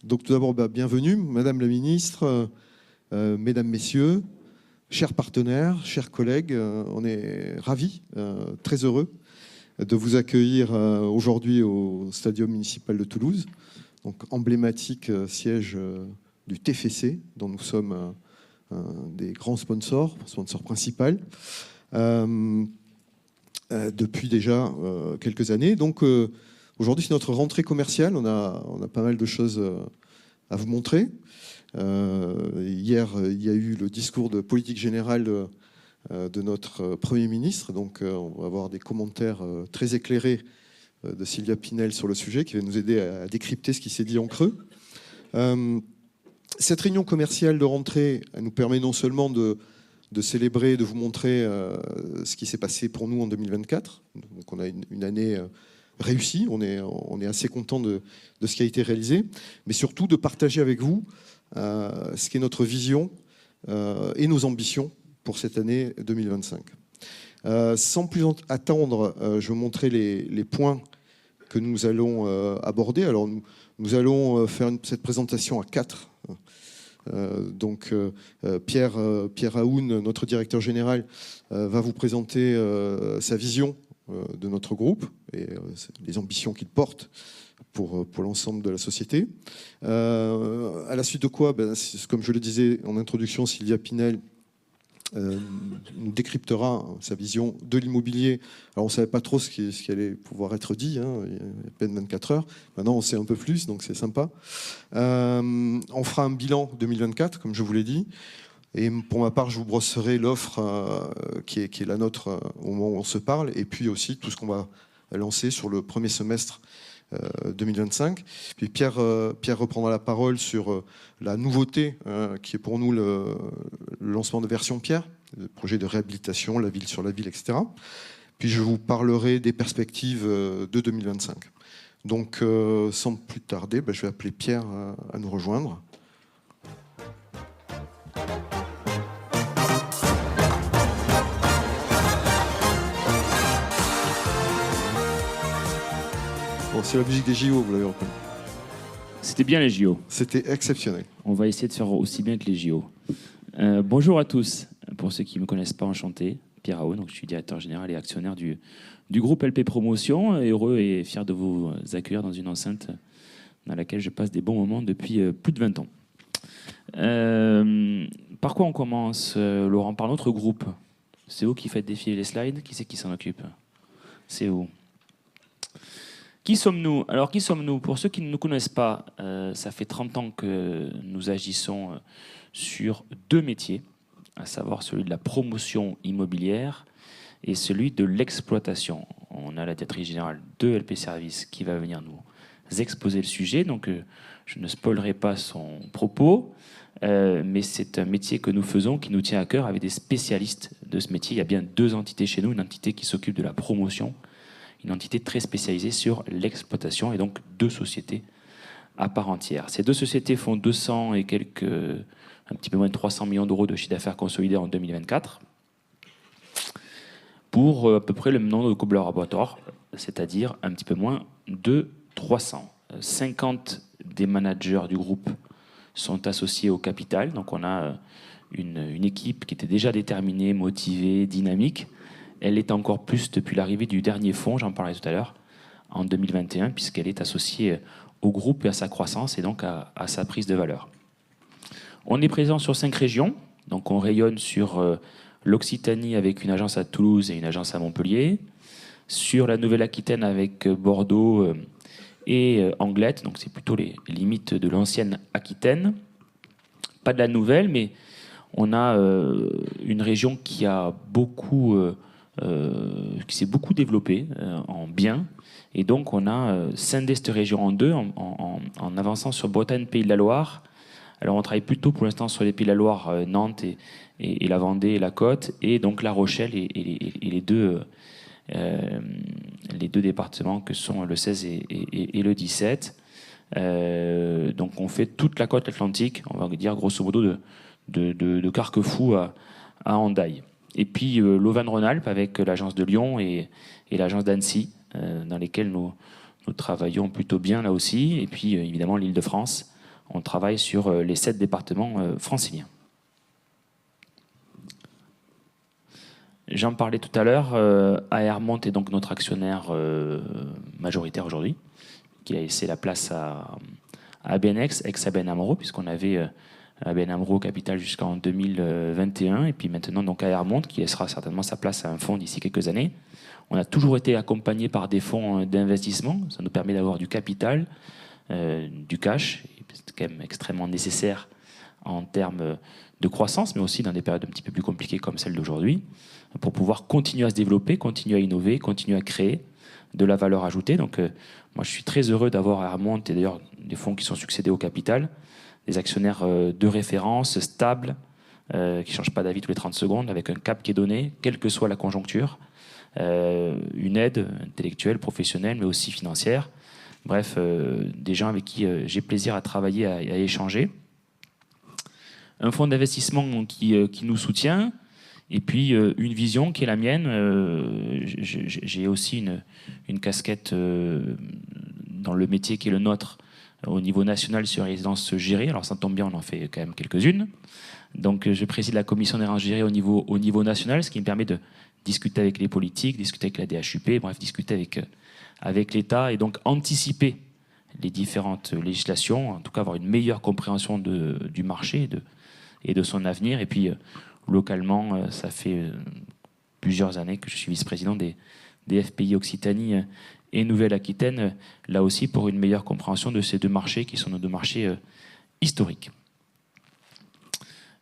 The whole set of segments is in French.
Donc tout d'abord, bienvenue, Madame la Ministre, Mesdames, Messieurs, chers partenaires, chers collègues. On est ravis, très heureux de vous accueillir aujourd'hui au Stadium municipal de Toulouse, donc emblématique siège du TFC, dont nous sommes des grands sponsor principal, depuis déjà quelques années. Donc aujourd'hui, c'est notre rentrée commerciale. On a pas mal de choses à vous montrer. Hier, il y a eu le discours de politique générale de notre Premier ministre. Donc on va avoir des commentaires très éclairés de Sylvia Pinel sur le sujet, qui va nous aider à décrypter ce qui s'est dit en creux. Cette réunion commerciale de rentrée, elle nous permet non seulement de célébrer, de vous montrer ce qui s'est passé pour nous en 2024. Donc on a une année réussie, on est assez content de ce qui a été réalisé, mais surtout de partager avec vous ce qu'est notre vision et nos ambitions pour cette année 2025. Sans plus attendre, je vais vous montrer les points que nous allons aborder. Alors nous allons faire cette présentation à 4. Donc Pierre Aoun, notre directeur général, va vous présenter sa vision de notre groupe et les ambitions qu'il porte pour l'ensemble de la société. À la suite de quoi, comme je le disais en introduction, Sylvia Pinel nous décryptera sa vision de l'immobilier. Alors on ne savait pas trop ce qui allait pouvoir être dit, hein, il y a à peine 24 heures. Maintenant on sait un peu plus, donc c'est sympa. On fera un bilan 2024, comme je vous l'ai dit. Et pour ma part, je vous brosserai l'offre qui est la nôtre au moment où on se parle, et puis aussi tout ce qu'on va lancer sur le premier semestre 2025. Puis Pierre reprendra la parole sur la nouveauté qui est pour nous le lancement de version Pierre, le projet de réhabilitation, la ville sur la ville, etc. Puis je vous parlerai des perspectives de 2025. Donc sans plus tarder, je vais appeler Pierre à nous rejoindre. Bon, c'est la musique des JO, vous l'avez reconnu. C'était bien les JO. C'était exceptionnel. On va essayer de faire aussi bien que les JO. Bonjour à tous. Pour ceux qui ne me connaissent pas, enchanté. Pierre Aoun, donc je suis directeur général et actionnaire du groupe LP Promotion. Heureux et fier de vous accueillir dans une enceinte dans laquelle je passe des bons moments depuis plus de 20 ans. Par quoi on commence, Laurent? Par notre groupe. C'est vous qui faites défiler les slides? Qui c'est qui s'en occupe? C'est vous. Qui sommes-nous? Alors, qui sommes-nous? Pour ceux qui ne nous connaissent pas, ça fait 30 ans que nous agissons sur deux métiers, à savoir celui de la promotion immobilière et celui de l'exploitation. On a la directrice générale de LP Service qui va venir nous exposer le sujet, donc je ne spoilerai pas son propos, mais c'est un métier que nous faisons, qui nous tient à cœur, avec des spécialistes de ce métier. Il y a bien deux entités chez nous, une entité qui s'occupe de la promotion, une entité très spécialisée sur l'exploitation, et donc deux sociétés à part entière. Ces deux sociétés font 200 et quelques, un petit peu moins de 300 millions d'euros de chiffre d'affaires consolidé en 2024, pour à peu près le même nombre de collaborateurs, c'est-à-dire un petit peu moins de 300. 50 des managers du groupe sont associés au capital, donc on a une équipe qui était déjà déterminée, motivée, dynamique. Elle est encore plus depuis l'arrivée du dernier fonds, j'en parlais tout à l'heure, en 2021, puisqu'elle est associée au groupe et à sa croissance, et donc à sa prise de valeur. On est présent sur 5 régions, donc on rayonne sur l'Occitanie avec une agence à Toulouse et une agence à Montpellier, sur la Nouvelle-Aquitaine avec Bordeaux et Anglet, donc c'est plutôt les limites de l'ancienne Aquitaine. Pas de la nouvelle, mais on a une région qui a qui s'est beaucoup développée en biens, et donc on a scindé cette région en deux en avançant sur Bretagne, Pays de la Loire. Alors on travaille plutôt pour l'instant sur les Pays de la Loire, Nantes et la Vendée et la Côte, et donc La Rochelle et les deux départements que sont le 16 et le 17. Donc on fait toute la côte atlantique, on va dire grosso modo de Carquefou à Hendaye. Et puis l'Auvergne-Rhône-Alpes avec l'agence de Lyon et l'agence d'Annecy, dans lesquelles nous travaillons plutôt bien là aussi. Et puis évidemment l'Île-de-France On travaille sur les 7 départements franciliens. J'en parlais tout à l'heure, AR Monte est donc notre actionnaire majoritaire aujourd'hui, qui a laissé la place à ABNX, ex-ABN AMRO, puisqu'on avait ABN AMRO Capital jusqu'en 2021, et puis maintenant donc AR Monte, qui laissera certainement sa place à un fonds d'ici quelques années. On a toujours été accompagné par des fonds d'investissement, ça nous permet d'avoir du capital, du cash, c'est quand même extrêmement nécessaire en termes de croissance, mais aussi dans des périodes un petit peu plus compliquées comme celle d'aujourd'hui, pour pouvoir continuer à se développer, continuer à innover, continuer à créer de la valeur ajoutée. Donc moi je suis très heureux d'avoir à Armont et d'ailleurs des fonds qui sont succédés au capital, des actionnaires de référence, stables, qui ne changent pas d'avis tous les 30 secondes, avec un cap qui est donné, quelle que soit la conjoncture, une aide intellectuelle, professionnelle, mais aussi financière. Bref, des gens avec qui j'ai plaisir à travailler, à échanger. Un fonds d'investissement qui nous soutient, et puis une vision qui est la mienne. J'ai aussi une casquette dans le métier qui est le nôtre au niveau national sur les résidences gérées. Alors ça tombe bien, on en fait quand même quelques-unes. Donc je préside la commission des résidences gérées au niveau national, ce qui me permet de discuter avec les politiques, discuter avec la DHUP, bref, discuter avec l'État et donc anticiper les différentes législations, en tout cas avoir une meilleure compréhension du marché et de son avenir. Et puis localement, ça fait plusieurs années que je suis vice-président des FPI Occitanie et Nouvelle-Aquitaine, là aussi pour une meilleure compréhension de ces deux marchés qui sont nos deux marchés historiques.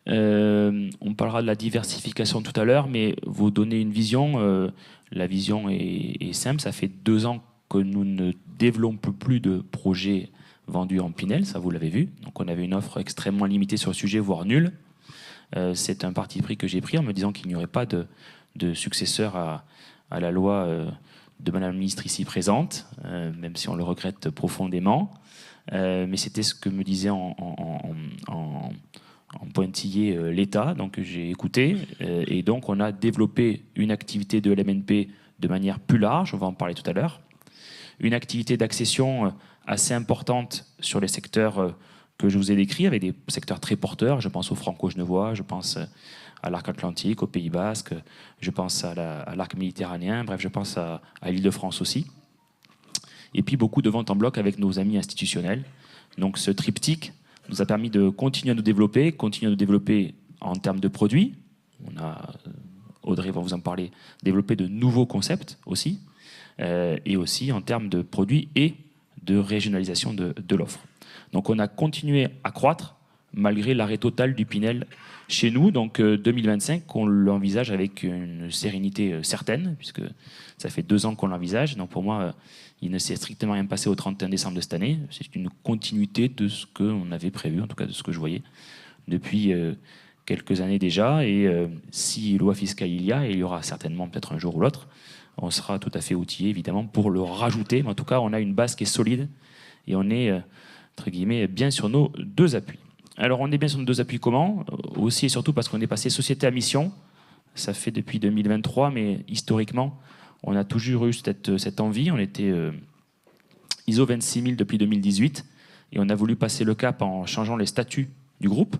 On parlera de la diversification tout à l'heure, mais vous donner une vision. La vision est simple. Ça fait 2 ans que nous ne développons plus de projets vendus en Pinel, ça vous l'avez vu. Donc on avait une offre extrêmement limitée sur le sujet, voire nulle. C'est un parti pris que j'ai pris en me disant qu'il n'y aurait pas de successeur à la loi de Madame la ministre ici présente, même si on le regrette profondément. Mais c'était ce que me disait en pointillé l'État, donc j'ai écouté, et donc on a développé une activité de LMNP de manière plus large, on va en parler tout à l'heure, une activité d'accession assez importante sur les secteurs que je vous ai décrits, avec des secteurs très porteurs, je pense au franco-genevois, je pense à l'arc atlantique, au Pays Basque, je pense à l'arc méditerranéen, bref, je pense à l'Île-de-France aussi. Et puis beaucoup de ventes en bloc avec nos amis institutionnels. Donc ce triptyque nous a permis de continuer à nous développer en termes de produits. On a, Audrey va vous en parler, développé de nouveaux concepts aussi, et aussi en termes de produits et de régionalisation de l'offre. Donc on a continué à croître malgré l'arrêt total du Pinel chez nous. Donc 2025, on l'envisage avec une sérénité certaine, puisque ça fait 2 ans qu'on l'envisage. Donc pour moi, il ne s'est strictement rien passé au 31 décembre de cette année. C'est une continuité de ce qu'on avait prévu, en tout cas de ce que je voyais depuis quelques années déjà. Et si loi fiscale il y aura certainement peut-être un jour ou l'autre, on sera tout à fait outillé évidemment pour le rajouter. Mais en tout cas, on a une base qui est solide et on est, entre guillemets, bien sur nos 2 appuis. Alors on est bien sur nos 2 appuis comment ? Aussi et surtout parce qu'on est passé société à mission. Ça fait depuis 2023, mais historiquement, on a toujours eu cette envie. On était ISO 26000 depuis 2018 et on a voulu passer le cap en changeant les statuts du groupe.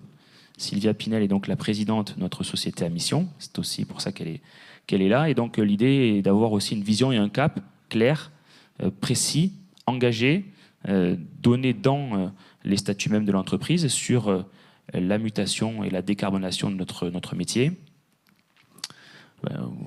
Sylvia Pinel est donc la présidente de notre société à mission. C'est aussi pour ça qu'elle est là. Et donc l'idée est d'avoir aussi une vision et un cap clair, précis, engagé, donné dans les statuts même de l'entreprise sur la mutation et la décarbonation de notre métier.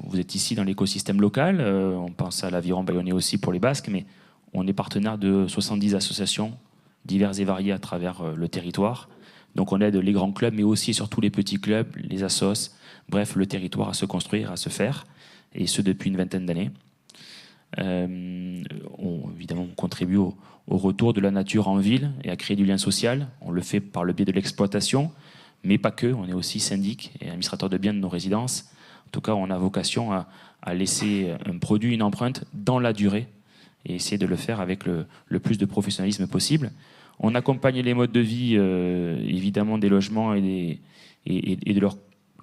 Vous êtes ici dans l'écosystème local, on pense à l'Aviron Bayonnais aussi pour les Basques, mais on est partenaire de 70 associations diverses et variées à travers le territoire. Donc on aide les grands clubs, mais aussi et surtout les petits clubs, les assos, bref, le territoire à se construire, à se faire, et ce depuis une vingtaine d'années. Évidemment, on contribue au retour de la nature en ville et à créer du lien social. On le fait par le biais de l'exploitation, mais pas que. On est aussi syndic et administrateur de biens de nos résidences. En tout cas, on a vocation à laisser un produit, une empreinte dans la durée et essayer de le faire avec le plus de professionnalisme possible. On accompagne les modes de vie, évidemment, des logements et de leur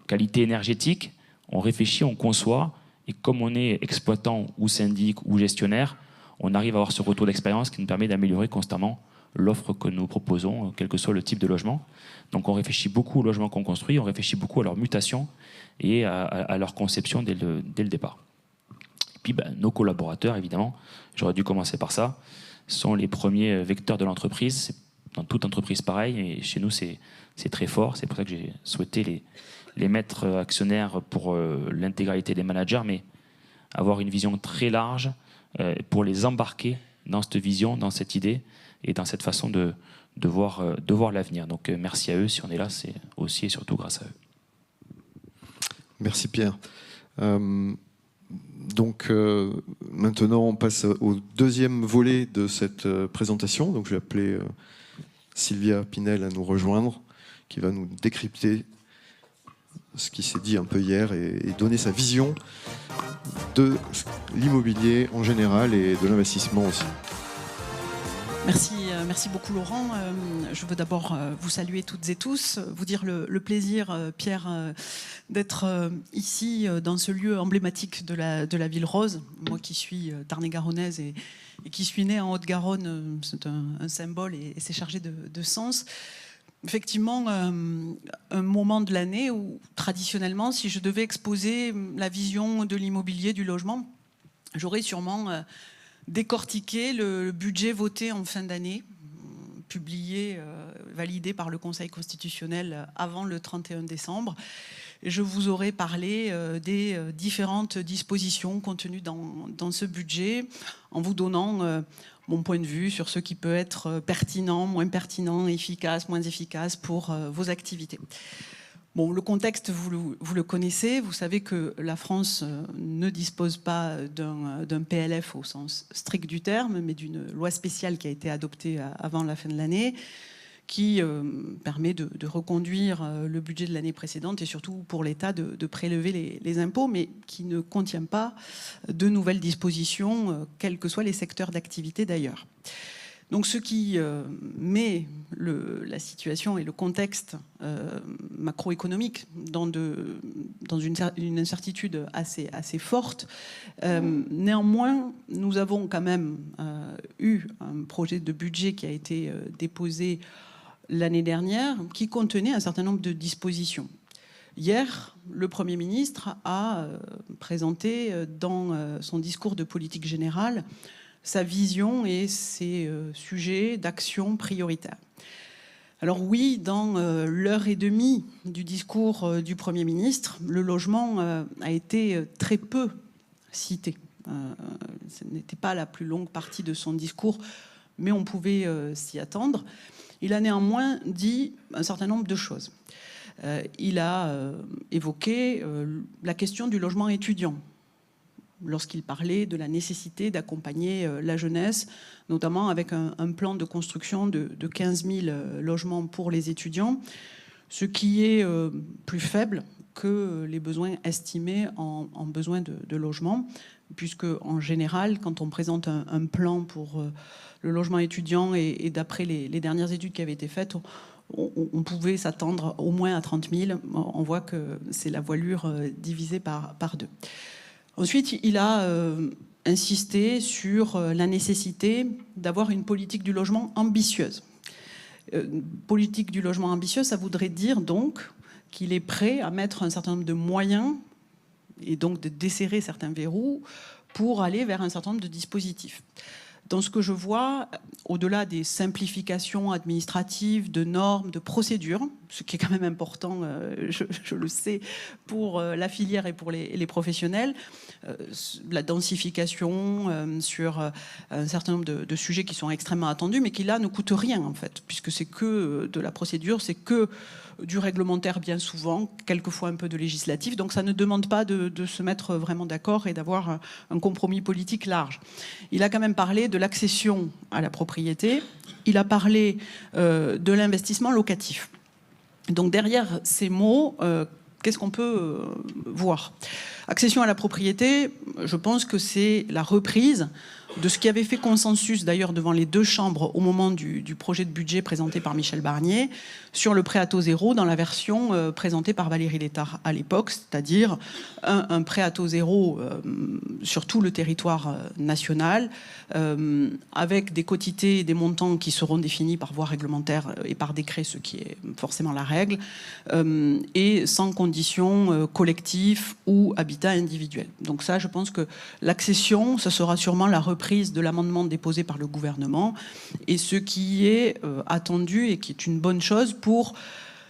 qualité énergétique. On réfléchit, on conçoit. Et comme on est exploitant ou syndic ou gestionnaire, on arrive à avoir ce retour d'expérience qui nous permet d'améliorer constamment l'offre que nous proposons, quel que soit le type de logement. Donc on réfléchit beaucoup aux logements qu'on construit, on réfléchit beaucoup à leur mutation et à leur conception dès le départ. Et puis nos collaborateurs, évidemment, j'aurais dû commencer par ça, sont les premiers vecteurs de l'entreprise. C'est dans toute entreprise pareil, et chez nous c'est très fort. C'est pour ça que j'ai souhaité les mettre actionnaires pour l'intégralité des managers, mais avoir une vision très large pour les embarquer dans cette vision, dans cette idée et dans cette façon de voir l'avenir. Donc merci à eux. Si on est là, c'est aussi et surtout grâce à eux. Merci Pierre. Donc maintenant on passe au deuxième volet de cette présentation. Donc je vais appeler Sylvia Pinel à nous rejoindre, qui va nous décrypter ce qui s'est dit un peu hier et donner sa vision de l'immobilier en général et de l'investissement aussi. Merci beaucoup Laurent. Je veux d'abord vous saluer toutes et tous, vous dire le plaisir, Pierre, d'être ici dans ce lieu emblématique de la ville rose. Moi qui suis Tarn-et-Garonnaise et qui suis née en Haute-Garonne, c'est un symbole et c'est chargé de sens. Effectivement, un moment de l'année où traditionnellement, si je devais exposer la vision de l'immobilier, du logement, j'aurais sûrement décortiqué le budget voté en fin d'année, publié, validé par le Conseil constitutionnel avant le 31 décembre. Je vous aurais parlé des différentes dispositions contenues dans ce budget, en vous donnant mon point de vue sur ce qui peut être pertinent, moins pertinent, efficace, moins efficace pour vos activités. Bon, le contexte, vous le connaissez. Vous savez que la France ne dispose pas d'un PLF au sens strict du terme, mais d'une loi spéciale qui a été adoptée avant la fin de l'année, qui permet de reconduire le budget de l'année précédente et surtout pour l'État de prélever les impôts, mais qui ne contient pas de nouvelles dispositions, quels que soient les secteurs d'activité d'ailleurs. Donc ce qui met la situation et le contexte macroéconomique dans une incertitude assez forte. Néanmoins, nous avons quand même eu un projet de budget qui a été déposé l'année dernière, qui contenait un certain nombre de dispositions. Hier, le Premier ministre a présenté dans son discours de politique générale sa vision et ses sujets d'action prioritaires. Alors oui, dans l'heure et demie du discours du Premier ministre, le logement a été très peu cité. Ce n'était pas la plus longue partie de son discours, mais on pouvait s'y attendre. Il a néanmoins dit un certain nombre de choses. Il a évoqué la question du logement étudiant, lorsqu'il parlait de la nécessité d'accompagner la jeunesse, notamment avec un plan de construction de 15 000 logements pour les étudiants, ce qui est plus faible que les besoins estimés en besoin de logement, puisque en général, quand on présente un plan pour le logement étudiant et d'après les dernières études qui avaient été faites, on pouvait s'attendre au moins à 30 000. On voit que c'est la voilure divisée par deux. Ensuite, il a insisté sur la nécessité d'avoir une politique du logement ambitieuse. Politique du logement ambitieuse, ça voudrait dire donc qu'il est prêt à mettre un certain nombre de moyens et donc de desserrer certains verrous pour aller vers un certain nombre de dispositifs. Dans ce que je vois, au-delà des simplifications administratives, de normes, de procédures, ce qui est quand même important, je le sais, pour la filière et pour les professionnels, la densification sur un certain nombre de sujets qui sont extrêmement attendus, mais qui là ne coûtent rien en fait, puisque c'est que de la procédure, c'est que du réglementaire bien souvent, quelquefois un peu de législatif, donc ça ne demande pas de se mettre vraiment d'accord et d'avoir un compromis politique large. Il a quand même parlé de l'accession à la propriété, il a parlé de l'investissement locatif. Donc derrière ces mots, qu'est-ce qu'on peut voir ? Accession à la propriété, je pense que c'est la reprise de ce qui avait fait consensus d'ailleurs devant les deux chambres au moment du projet de budget présenté par Michel Barnier sur le prêt à taux zéro dans la version présentée par Valérie Létard à l'époque, c'est-à-dire un prêt à taux zéro sur tout le territoire national avec des quotités et des montants qui seront définis par voie réglementaire et par décret, ce qui est forcément la règle, et sans conditions collectives ou habitat individuel. Donc ça, je pense que l'accession, ça sera sûrement la reprise de l'amendement déposé par le gouvernement et ce qui est attendu et qui est une bonne chose pour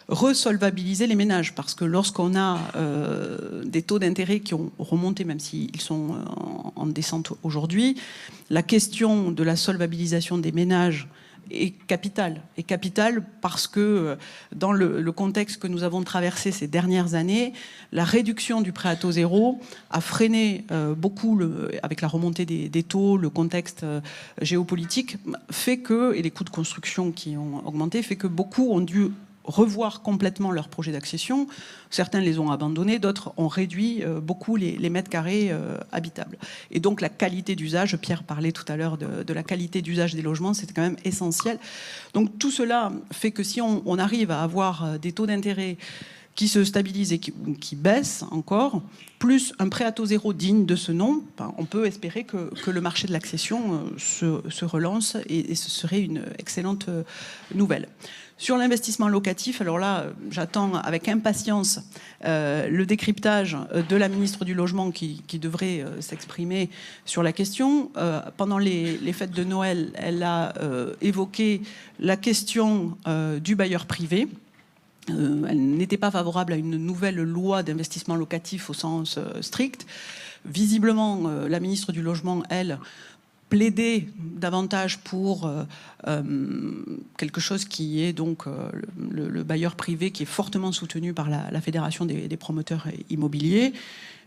resolvabiliser les ménages, parce que lorsqu'on a des taux d'intérêt qui ont remonté, même s'ils sont en descente aujourd'hui, la question de la solvabilisation des ménages est capitale. Et capitale parce que dans le contexte que nous avons traversé ces dernières années, la réduction du prêt à taux zéro a freiné beaucoup, avec la remontée des taux, le contexte géopolitique, fait que, et les coûts de construction qui ont augmenté, fait que beaucoup ont dû revoir complètement leur projet d'accession. Certains les ont abandonnés, d'autres ont réduit beaucoup les mètres carrés habitables. Et donc la qualité d'usage, Pierre parlait tout à l'heure de la qualité d'usage des logements, c'est quand même essentiel. Donc tout cela fait que si on arrive à avoir des taux d'intérêt qui se stabilisent et qui baissent encore, plus un prêt à taux zéro digne de ce nom, on peut espérer que le marché de l'accession se relance et ce serait une excellente nouvelle. Sur l'investissement locatif, alors là, j'attends avec impatience le décryptage de la ministre du Logement qui devrait s'exprimer sur la question. Pendant les fêtes de Noël, elle a évoqué la question du bailleur privé. Elle n'était pas favorable à une nouvelle loi d'investissement locatif au sens strict. Visiblement, la ministre du Logement, elle, plaider davantage pour quelque chose qui est donc le bailleur privé qui est fortement soutenu par la Fédération des promoteurs immobiliers,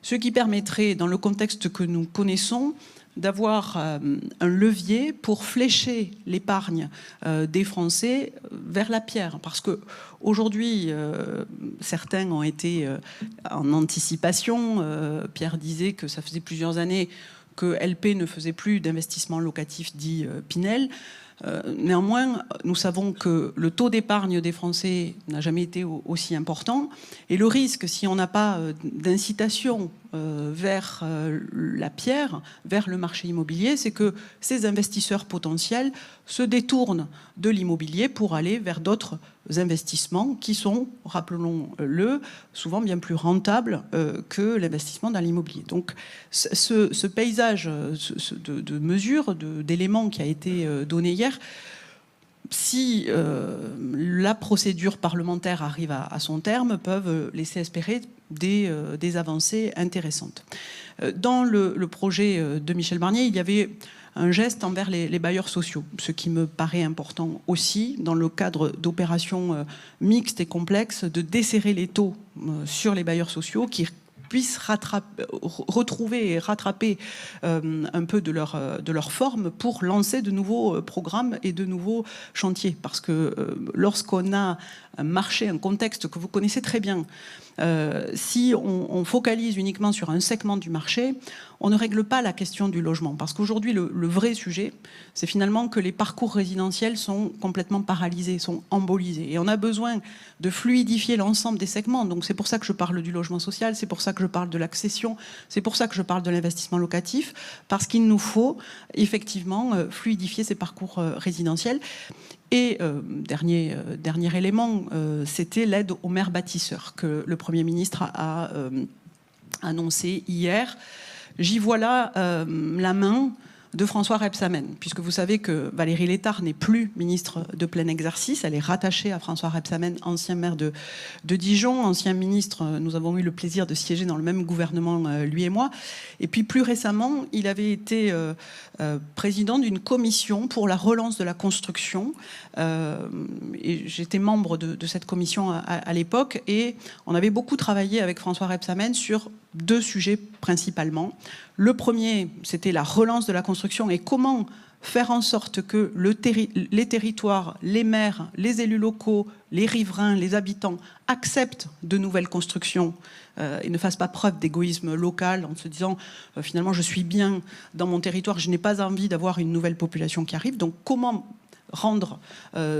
ce qui permettrait, dans le contexte que nous connaissons, d'avoir un levier pour flécher l'épargne des Français vers la pierre. Parce qu'aujourd'hui, certains ont été en anticipation. Pierre disait que ça faisait plusieurs années que LP ne faisait plus d'investissement locatif dit Pinel. Néanmoins, nous savons que le taux d'épargne des Français n'a jamais été aussi important. Et le risque, si on n'a pas d'incitation vers la pierre, vers le marché immobilier, c'est que ces investisseurs potentiels se détournent de l'immobilier pour aller vers d'autres investissements qui sont, rappelons-le, souvent bien plus rentables que l'investissement dans l'immobilier. Donc ce paysage de mesures, d'éléments qui a été donné hier, si la procédure parlementaire arrive à son terme, peuvent laisser espérer des avancées intéressantes. Dans le projet de Michel Barnier, il y avait un geste envers les bailleurs sociaux, ce qui me paraît important aussi, dans le cadre d'opérations mixtes et complexes, de desserrer les taux sur les bailleurs sociaux qui puissent retrouver et rattraper un peu de leur forme pour lancer de nouveaux programmes et de nouveaux chantiers. Parce que lorsqu'on a un marché, un contexte que vous connaissez très bien, si on focalise uniquement sur un segment du marché, on ne règle pas la question du logement. Parce qu'aujourd'hui, le vrai sujet, c'est finalement que les parcours résidentiels sont complètement paralysés, sont embolisés. Et on a besoin de fluidifier l'ensemble des segments. Donc c'est pour ça que je parle du logement social, c'est pour ça que je parle de l'accession, c'est pour ça que je parle de l'investissement locatif, parce qu'il nous faut effectivement fluidifier ces parcours résidentiels. Et dernier élément, c'était l'aide aux maires bâtisseurs que le Premier ministre a annoncé hier. J'y vois là la main de François Rebsamen, puisque vous savez que Valérie Létard n'est plus ministre de plein exercice, elle est rattachée à François Rebsamen, ancien maire de Dijon, ancien ministre. Nous avons eu le plaisir de siéger dans le même gouvernement, lui et moi. Et puis plus récemment, il avait été président d'une commission pour la relance de la construction. Et j'étais membre de cette commission à l'époque, et on avait beaucoup travaillé avec François Rebsamen sur 2 sujets principalement. Le premier, c'était la relance de la construction et comment faire en sorte que les territoires, les maires, les élus locaux, les riverains, les habitants acceptent de nouvelles constructions et ne fassent pas preuve d'égoïsme local en se disant finalement je suis bien dans mon territoire, je n'ai pas envie d'avoir une nouvelle population qui arrive. Donc comment rendre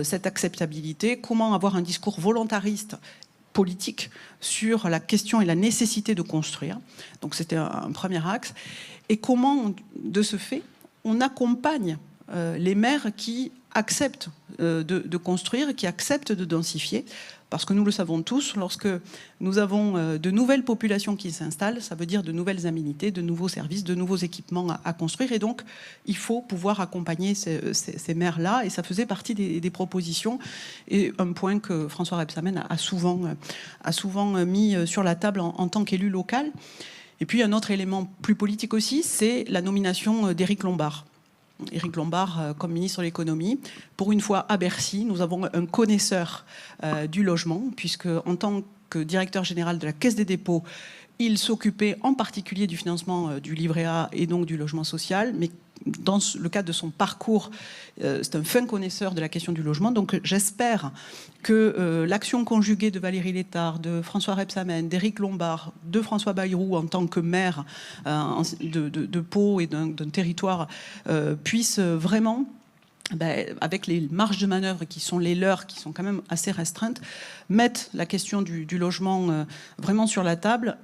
cette acceptabilité, comment avoir un discours volontariste politique sur la question et la nécessité de construire. Donc c'était un premier axe. Et comment, de ce fait, on accompagne les maires qui acceptent de construire, qui acceptent de densifier. Parce que nous le savons tous, lorsque nous avons de nouvelles populations qui s'installent, ça veut dire de nouvelles aménités, de nouveaux services, de nouveaux équipements à construire. Et donc, il faut pouvoir accompagner ces maires-là. Et ça faisait partie des propositions. Et un point que François Rebsamen a souvent mis sur la table en tant qu'élu local. Et puis, un autre élément plus politique aussi, c'est la nomination d'Éric Lombard. Éric Lombard comme ministre de l'économie. Pour une fois à Bercy, nous avons un connaisseur du logement, puisque en tant que directeur général de la Caisse des dépôts, il s'occupait en particulier du financement du livret A et donc du logement social, mais dans le cadre de son parcours, c'est un fin connaisseur de la question du logement. Donc j'espère que l'action conjuguée de Valérie Létard, de François Rebsamen, d'Éric Lombard, de François Bayrou en tant que maire de Pau et d'un territoire puisse vraiment, avec les marges de manœuvre qui sont les leurs, qui sont quand même assez restreintes, mettre la question du logement vraiment sur la table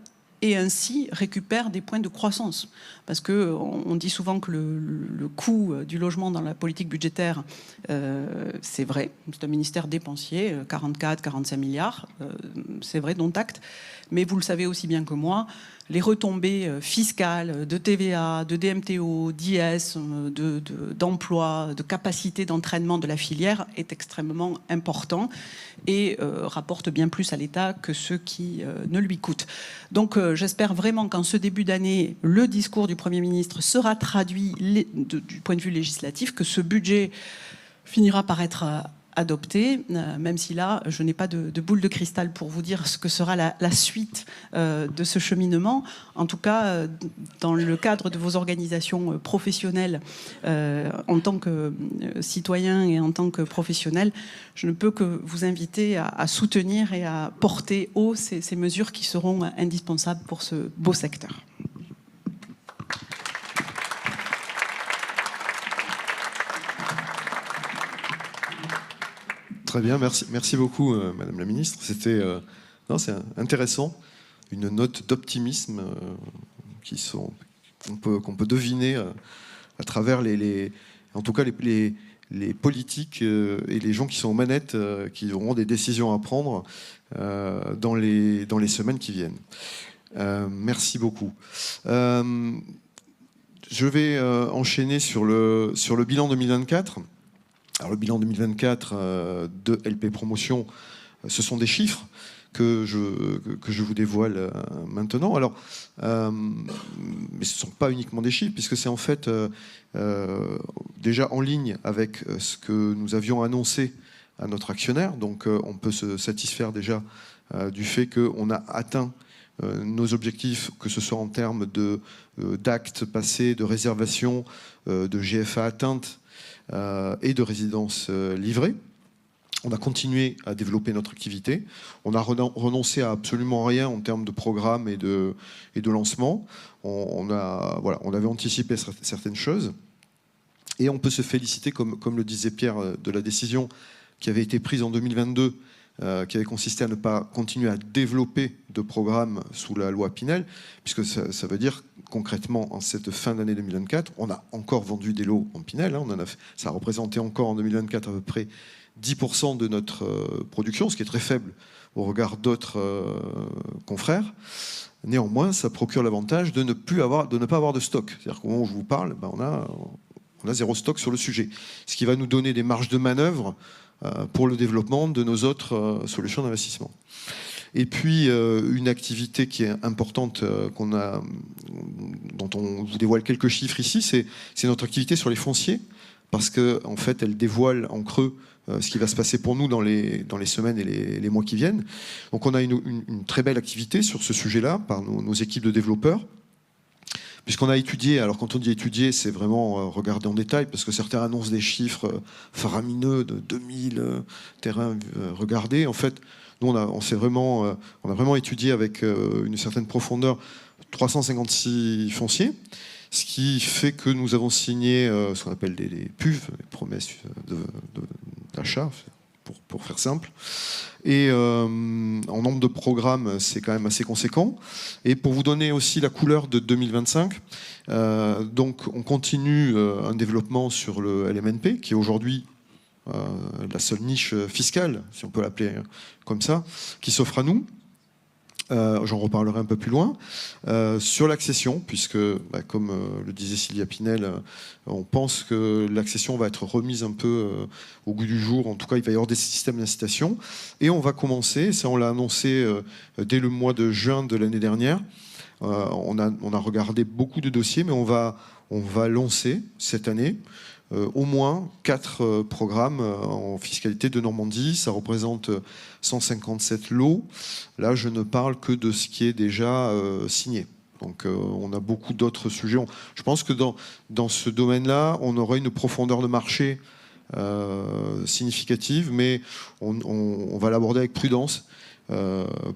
et ainsi récupère des points de croissance. Parce qu'on dit souvent que le coût du logement dans la politique budgétaire, c'est vrai, c'est un ministère dépensier, 44, 45 milliards, c'est vrai, dont acte. Mais vous le savez aussi bien que moi, les retombées fiscales de TVA, de DMTO, d'IS, d'emploi, de capacité d'entraînement de la filière est extrêmement important et rapporte bien plus à l'État que ceux qui ne lui coûtent. Donc j'espère vraiment qu'en ce début d'année, le discours du Premier ministre sera traduit du point de vue législatif, que ce budget finira par être adopté, même si là, je n'ai pas de boule de cristal pour vous dire ce que sera la suite de ce cheminement. En tout cas, dans le cadre de vos organisations professionnelles, en tant que citoyen et en tant que professionnel, je ne peux que vous inviter à soutenir et à porter haut ces mesures qui seront indispensables pour ce beau secteur. Très bien, merci beaucoup, Madame la Ministre. C'était c'est intéressant, une note d'optimisme qu'on peut deviner à travers en tout cas les politiques et les gens qui sont aux manettes, qui auront des décisions à prendre dans les semaines qui viennent. Merci beaucoup. Je vais enchaîner sur le bilan 2024. Alors, le bilan 2024 de LP Promotion, ce sont des chiffres que je vous dévoile maintenant. Alors, mais ce ne sont pas uniquement des chiffres, puisque c'est en fait déjà en ligne avec ce que nous avions annoncé à notre actionnaire. Donc, on peut se satisfaire déjà du fait qu'on a atteint nos objectifs, que ce soit en termes d'actes passés, de réservation, de GFA atteintes, et de résidences livrées. On a continué à développer notre activité. On a renoncé à absolument rien en termes de programme et de lancement. On avait anticipé certaines choses. Et on peut se féliciter, comme le disait Pierre, de la décision qui avait été prise en 2022, qui avait consisté à ne pas continuer à développer de programmes sous la loi Pinel, puisque ça veut dire concrètement, en cette fin d'année 2024, on a encore vendu des lots en Pinel. Ça a représenté encore en 2024 à peu près 10% de notre production, ce qui est très faible au regard d'autres confrères. Néanmoins, ça procure l'avantage de ne pas avoir de stock. C'est-à-dire qu'au moment où je vous parle, on a zéro stock sur le sujet. Ce qui va nous donner des marges de manœuvre pour le développement de nos autres solutions d'investissement. Et puis, une activité qui est importante, dont on vous dévoile quelques chiffres ici, c'est notre activité sur les fonciers, parce qu'en fait, elle dévoile en creux ce qui va se passer pour nous dans les semaines et les mois qui viennent. Donc on a une très belle activité sur ce sujet-là par nos équipes de développeurs. Puisqu'on a étudié, alors quand on dit étudier, c'est vraiment regarder en détail, parce que certains annoncent des chiffres faramineux de 2000 terrains regardés. En fait, nous, on a vraiment étudié avec une certaine profondeur 356 fonciers, ce qui fait que nous avons signé ce qu'on appelle les PUV, les promesses d'achat, pour faire simple. Et en nombre de programmes, c'est quand même assez conséquent. Et pour vous donner aussi la couleur de 2025, donc on continue un développement sur le LMNP, qui est aujourd'hui la seule niche fiscale, si on peut l'appeler comme ça, qui s'offre à nous. J'en reparlerai un peu plus loin. Sur l'accession, puisque, comme le disait Sylvia Pinel, on pense que l'accession va être remise un peu au goût du jour. En tout cas, il va y avoir des systèmes d'incitation. Et on va commencer, ça on l'a annoncé dès le mois de juin de l'année dernière. On a regardé beaucoup de dossiers, mais on va lancer cette année au moins 4 programmes en fiscalité de Normandie. Ça représente 157 lots. Là, je ne parle que de ce qui est déjà signé. Donc, on a beaucoup d'autres sujets. Je pense que dans ce domaine-là, on aura une profondeur de marché significative, mais on va l'aborder avec prudence.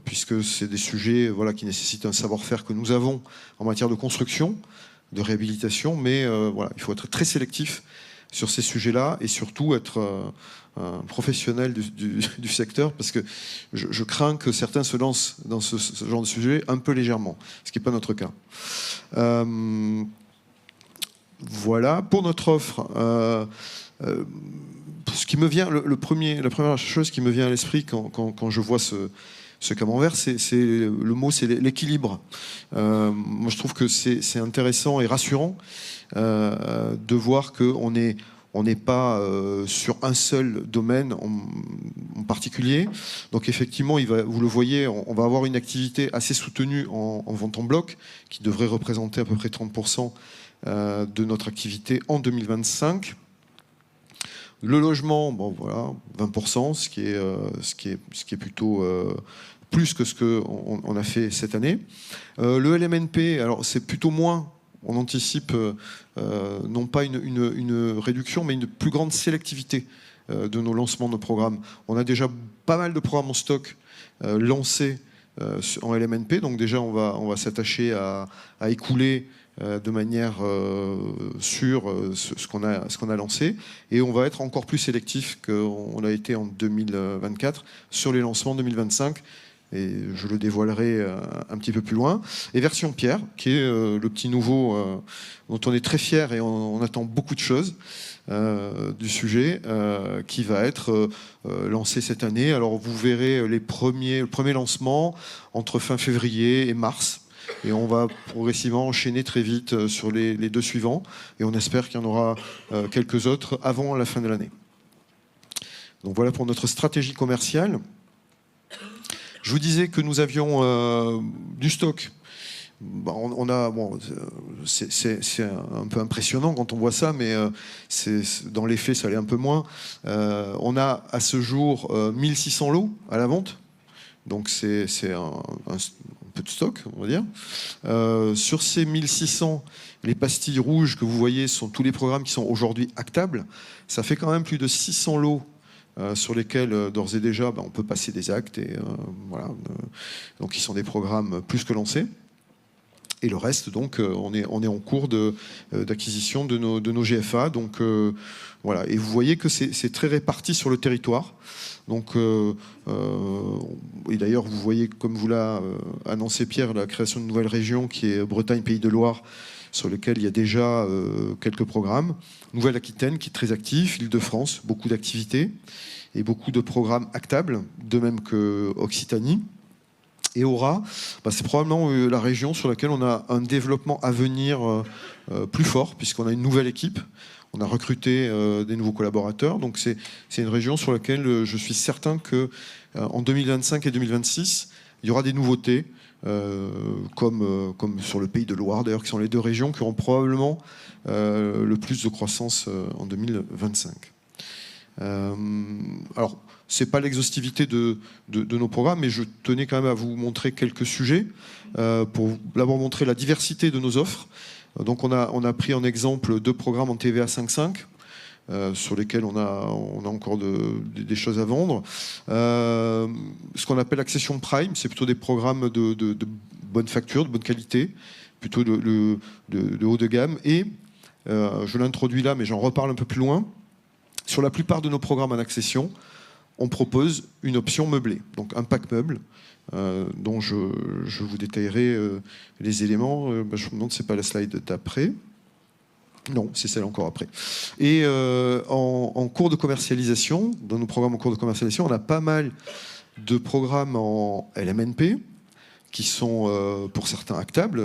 Puisque c'est des sujets qui nécessitent un savoir-faire que nous avons en matière de construction, de réhabilitation, mais il faut être très sélectif sur ces sujets-là et surtout être un professionnel du secteur, parce que je crains que certains se lancent dans ce genre de sujet un peu légèrement, ce qui n'est pas notre cas. Voilà, pour notre offre, ce qui me vient, la première chose qui me vient à l'esprit quand je vois ce camembert, le mot, c'est l'équilibre. Moi, je trouve que c'est intéressant et rassurant de voir qu'on n'est pas sur un seul domaine en particulier. Donc effectivement, vous le voyez, on va avoir une activité assez soutenue en vente en bloc, qui devrait représenter à peu près 30% de notre activité en 2025. Le logement, 20%, ce qui est plutôt plus que ce qu'on a fait cette année. Le LMNP, alors c'est plutôt moins. On anticipe non pas une réduction, mais une plus grande sélectivité de nos lancements de programmes. On a déjà pas mal de programmes en stock lancés en LMNP, donc déjà on va s'attacher à écouler de manière sûre ce qu'on a lancé, et on va être encore plus sélectif qu'on a été en 2024 sur les lancements 2025. Et je le dévoilerai un petit peu plus loin. Et version Pierre, qui est le petit nouveau dont on est très fier et on attend beaucoup de choses du sujet, qui va être lancé cette année. Alors vous verrez le premier lancement entre fin février et mars. Et on va progressivement enchaîner très vite sur les 2 suivants. Et on espère qu'il y en aura quelques autres avant la fin de l'année. Donc voilà pour notre stratégie commerciale. Je vous disais que nous avions du stock. C'est un peu impressionnant quand on voit ça, mais dans les faits, ça l'est un peu moins. On a à ce jour 1600 lots à la vente. Donc c'est un peu de stock, on va dire. Sur ces 1600, les pastilles rouges que vous voyez sont tous les programmes qui sont aujourd'hui actables. Ça fait quand même plus de 600 lots sur lesquels d'ores et déjà on peut passer des actes, et donc ils sont des programmes plus que lancés. Et le reste, donc, on est en cours d'acquisition de nos GFA. Donc voilà, et vous voyez que c'est très réparti sur le territoire. Donc, et d'ailleurs, vous voyez, comme vous l'a annoncé Pierre, la création d'une nouvelle région qui est Bretagne Pays de Loire, sur lequel il y a déjà quelques programmes. Nouvelle-Aquitaine qui est très active, Île-de-France, beaucoup d'activités et beaucoup de programmes actables, de même que Occitanie. Et Aura, c'est probablement la région sur laquelle on a un développement à venir plus fort, puisqu'on a une nouvelle équipe, on a recruté des nouveaux collaborateurs. Donc c'est une région sur laquelle je suis certain qu'en 2025 et 2026, il y aura des nouveautés, comme sur le Pays de Loire, d'ailleurs, qui sont les 2 régions qui auront probablement le plus de croissance en 2025. Alors, ce n'est pas l'exhaustivité de nos programmes, mais je tenais quand même à vous montrer quelques sujets pour d'abord montrer la diversité de nos offres. Donc on a pris en exemple 2 programmes en TVA 5.5 sur lesquels on a encore des choses à vendre. Ce qu'on appelle Accession Prime, c'est plutôt des programmes de bonne facture, de bonne qualité, plutôt de haut de gamme. Et je l'introduis là, mais j'en reparle un peu plus loin. Sur la plupart de nos programmes en accession, on propose une option meublée, donc un pack meuble, dont je vous détaillerai les éléments. Je me demande si ce n'est pas la slide d'après. Non, c'est celle encore après. Et en cours de commercialisation, dans nos programmes en cours de commercialisation, on a pas mal de programmes en LMNP qui sont pour certains actables.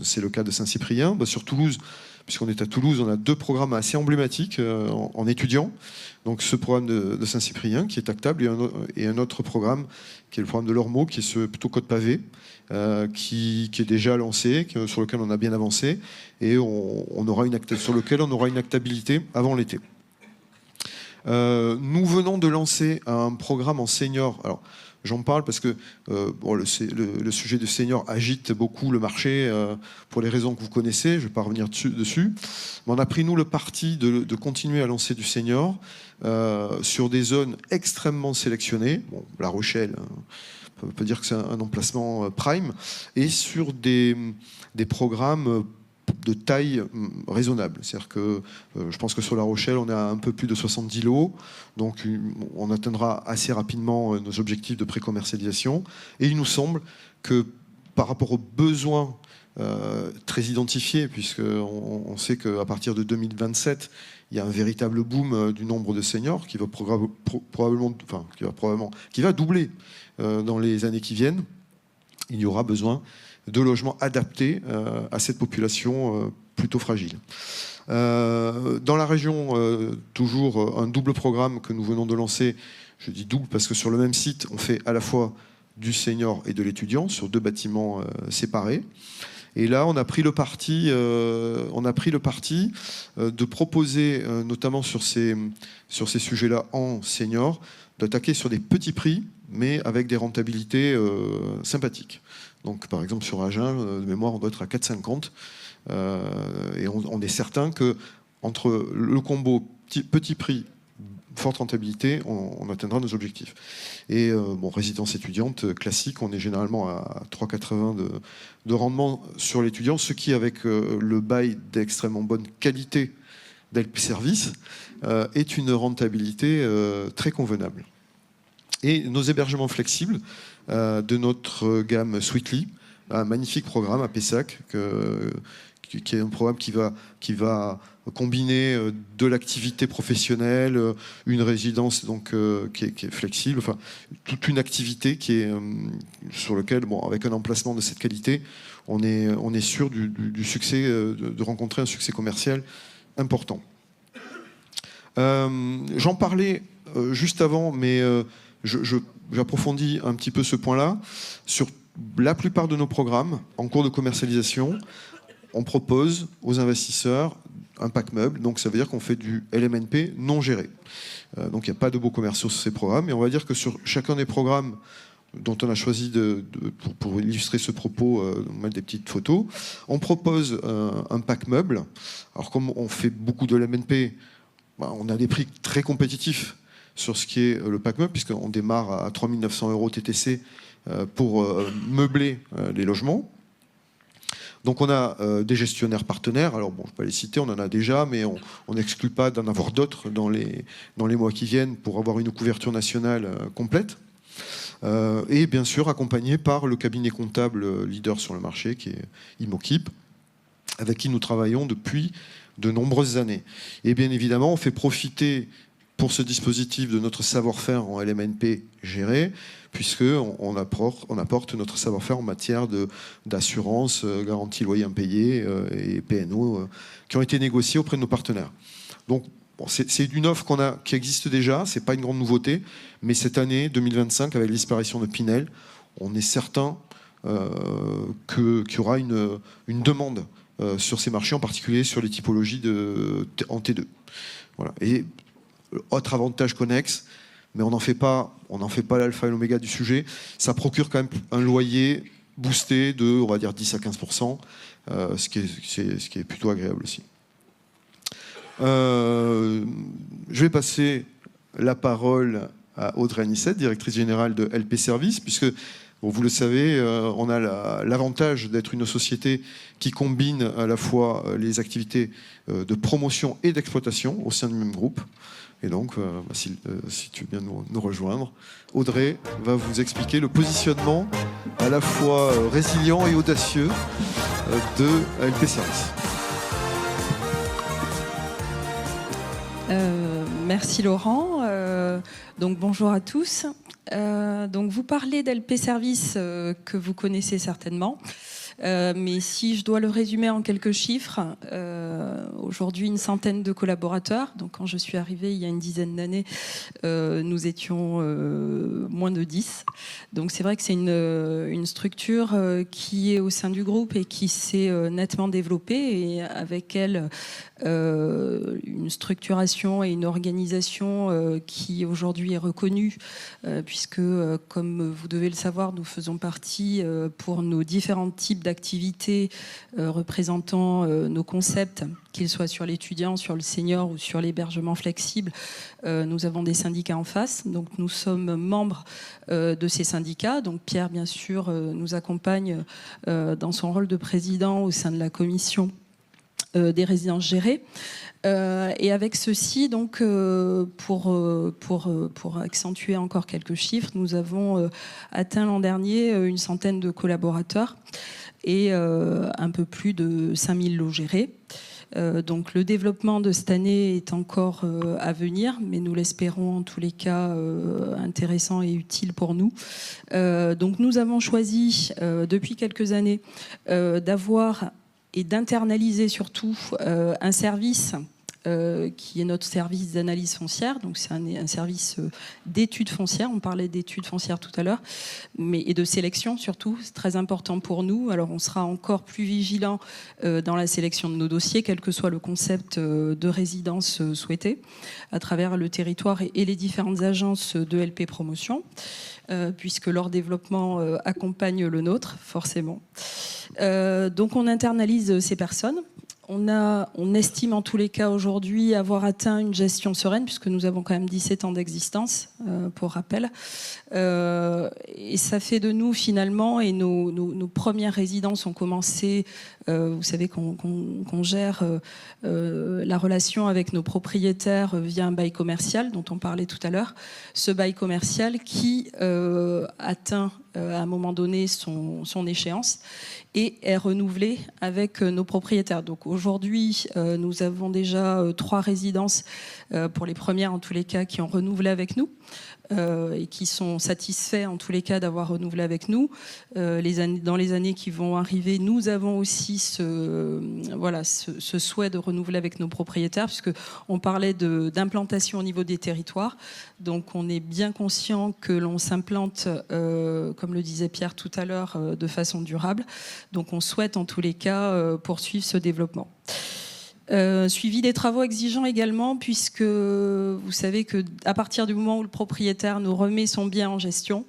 C'est le cas de Saint-Cyprien. Sur Toulouse, puisqu'on est à Toulouse, on a 2 programmes assez emblématiques en étudiants. Donc ce programme de Saint-Cyprien qui est actable et un autre programme qui est le programme de l'Ormeau, qui est plutôt Côte Pavé, qui est déjà lancé, sur lequel on a bien avancé, et sur lequel on aura une actabilité avant l'été. Nous venons de lancer un programme en senior. Alors, j'en parle parce que le sujet de senior agite beaucoup le marché pour les raisons que vous connaissez. Je ne vais pas revenir dessus. Mais on a pris, nous, le parti de continuer à lancer du senior sur des zones extrêmement sélectionnées. Bon, La Rochelle, on peut dire que c'est un emplacement prime. Et sur des programmes de taille raisonnable. C'est-à-dire que je pense que sur La Rochelle, on est à un peu plus de 70 lots, donc on atteindra assez rapidement nos objectifs de pré-commercialisation. Et il nous semble que par rapport aux besoins très identifiés, puisqu'on sait qu'à partir de 2027, il y a un véritable boom du nombre de seniors qui va doubler dans les années qui viennent. Il y aura besoin de logements adaptés à cette population plutôt fragile. Dans la région, toujours un double programme que nous venons de lancer. Je dis double parce que sur le même site, on fait à la fois du senior et de l'étudiant sur 2 bâtiments séparés. Et là, on a pris le parti de proposer, notamment sur ces sujets-là en senior, d'attaquer sur des petits prix, mais avec des rentabilités sympathiques. Donc, par exemple, sur Agen, de mémoire, on doit être à 4,50. Et on est certain que entre le combo petit prix, forte rentabilité, on atteindra nos objectifs. Et résidence étudiante classique, on est généralement à 3,80 de rendement sur l'étudiant, ce qui, avec le bail d'extrêmement bonne qualité d'ELP Service, est une rentabilité très convenable. Et nos hébergements flexibles de notre gamme Sweetly, un magnifique programme à Pessac, qui est un programme qui va combiner de l'activité professionnelle, une résidence donc, qui est flexible, enfin toute une activité qui est, sur lequel, avec un emplacement de cette qualité, on est sûr du succès, de rencontrer un succès commercial important. J'en parlais juste avant, mais j'approfondis un petit peu ce point-là. Sur la plupart de nos programmes, en cours de commercialisation, on propose aux investisseurs un pack meuble. Donc ça veut dire qu'on fait du LMNP non géré. Donc il n'y a pas de baux commerciaux sur ces programmes. Et on va dire que sur chacun des programmes dont on a choisi pour illustrer ce propos, mettre des petites photos, on propose un pack meuble. Alors comme on fait beaucoup de LMNP, on a des prix très compétitifs sur ce qui est le pack meuble, puisqu'on démarre à 3 900 € TTC pour meubler les logements. Donc on a des gestionnaires partenaires, alors bon, je ne vais pas les citer, on en a déjà, mais on n'exclut pas d'en avoir d'autres dans les mois qui viennent pour avoir une couverture nationale complète. Et bien sûr accompagné par le cabinet comptable leader sur le marché, qui est Imokip, avec qui nous travaillons depuis de nombreuses années. Et bien évidemment, on fait profiter pour ce dispositif de notre savoir-faire en LMNP géré, puisqu'on apporte notre savoir-faire en matière d'assurance, garantie loyer impayé et PNO qui ont été négociés auprès de nos partenaires. Donc, c'est une offre qui existe déjà, ce n'est pas une grande nouveauté, mais cette année, 2025, avec la disparition de Pinel, on est certain qu'il y aura une demande sur ces marchés, en particulier sur les typologies en T2. Voilà. Et autre avantage connexe, mais on n'en fait pas l'alpha et l'oméga du sujet. Ça procure quand même un loyer boosté de, on va dire, 10 à 15%, ce qui est plutôt agréable aussi. Je vais passer la parole à Audrey Anissette, directrice générale de LP Service, puisque, bon, vous le savez, on a l'avantage d'être une société qui combine à la fois les activités de promotion et d'exploitation au sein du même groupe. Et donc, si tu veux bien nous rejoindre, Audrey va vous expliquer le positionnement à la fois résilient et audacieux de LP Service. Merci Laurent. Donc bonjour à tous. Donc vous parlez d'LP Service que vous connaissez certainement. Mais si je dois le résumer en quelques chiffres, aujourd'hui une centaine de collaborateurs. Donc quand je suis arrivée il y a une dizaine d'années, nous étions moins de 10. Donc c'est vrai que c'est une structure qui est au sein du groupe et qui s'est nettement développée, et avec elle une structuration et une organisation qui aujourd'hui est reconnue, puisque comme vous devez le savoir, nous faisons partie pour nos différents types d'activités représentant nos concepts, qu'ils soient sur l'étudiant, sur le senior ou sur l'hébergement flexible. Nous avons des syndicats en face, donc nous sommes membres de ces syndicats. Donc Pierre, bien sûr, nous accompagne dans son rôle de président au sein de la commission des résidences gérées. Et avec ceci, donc, pour accentuer encore quelques chiffres, nous avons atteint l'an dernier une centaine de collaborateurs et un peu plus de 5000 lots gérés. Donc le développement de cette année est encore à venir, mais nous l'espérons en tous les cas intéressant et utile pour nous. Donc nous avons choisi depuis quelques années d'avoir et d'internaliser surtout un service qui est notre service d'analyse foncière. Donc c'est un service d'études foncières. On parlait d'études foncières tout à l'heure, et de sélection surtout. C'est très important pour nous. Alors on sera encore plus vigilant dans la sélection de nos dossiers, quel que soit le concept de résidence souhaité, à travers le territoire et les différentes agences de LP Promotion, puisque leur développement accompagne le nôtre, forcément. Donc on internalise ces personnes. On estime en tous les cas aujourd'hui avoir atteint une gestion sereine, puisque nous avons quand même 17 ans d'existence, pour rappel. Et ça fait de nous finalement, et nos premières résidences ont commencé, vous savez qu'on gère la relation avec nos propriétaires via un bail commercial dont on parlait tout à l'heure. Ce bail commercial qui atteint à un moment donné son échéance et est renouvelé avec nos propriétaires. Donc aujourd'hui, nous avons déjà 3 résidences, pour les premières en tous les cas, qui ont renouvelé avec nous. Et qui sont satisfaits en tous les cas d'avoir renouvelé avec nous. Dans les années qui vont arriver, nous avons aussi ce souhait de renouveler avec nos propriétaires, puisqu'on parlait d'implantation au niveau des territoires. Donc on est bien conscient que l'on s'implante, comme le disait Pierre tout à l'heure, de façon durable. Donc on souhaite en tous les cas poursuivre ce développement. Suivi des travaux exigeants également, puisque vous savez qu'à partir du moment où le propriétaire nous remet son bien en gestion,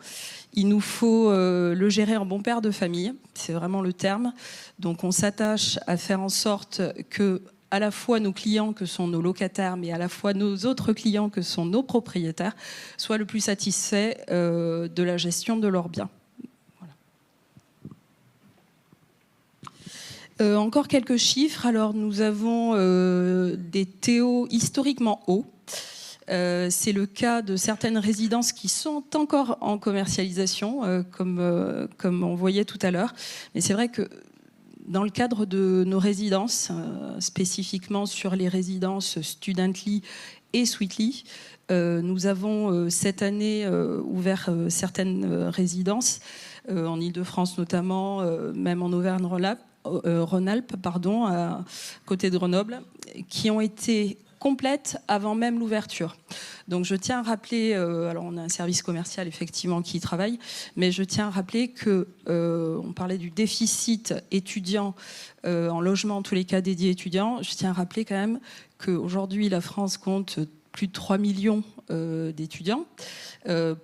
il nous faut le gérer en bon père de famille, c'est vraiment le terme. Donc on s'attache à faire en sorte que à la fois nos clients que sont nos locataires, mais à la fois nos autres clients que sont nos propriétaires, soient le plus satisfaits de la gestion de leurs biens. Encore quelques chiffres. Alors, nous avons des TO historiquement hauts. C'est le cas de certaines résidences qui sont encore en commercialisation, comme on voyait tout à l'heure. Mais c'est vrai que dans le cadre de nos résidences, spécifiquement sur les résidences Studently et Sweetly, nous avons cette année ouvert certaines résidences, en Ile-de-France notamment, même en Auvergne-Rhône-Alpes, à côté de Grenoble, qui ont été complètes avant même l'ouverture. Donc je tiens à rappeler, alors on a un service commercial effectivement qui y travaille, mais je tiens à rappeler que on parlait du déficit étudiant en logement, en tous les cas dédiés étudiants. Je tiens à rappeler quand même qu'aujourd'hui la France compte plus de 3 millions d'étudiants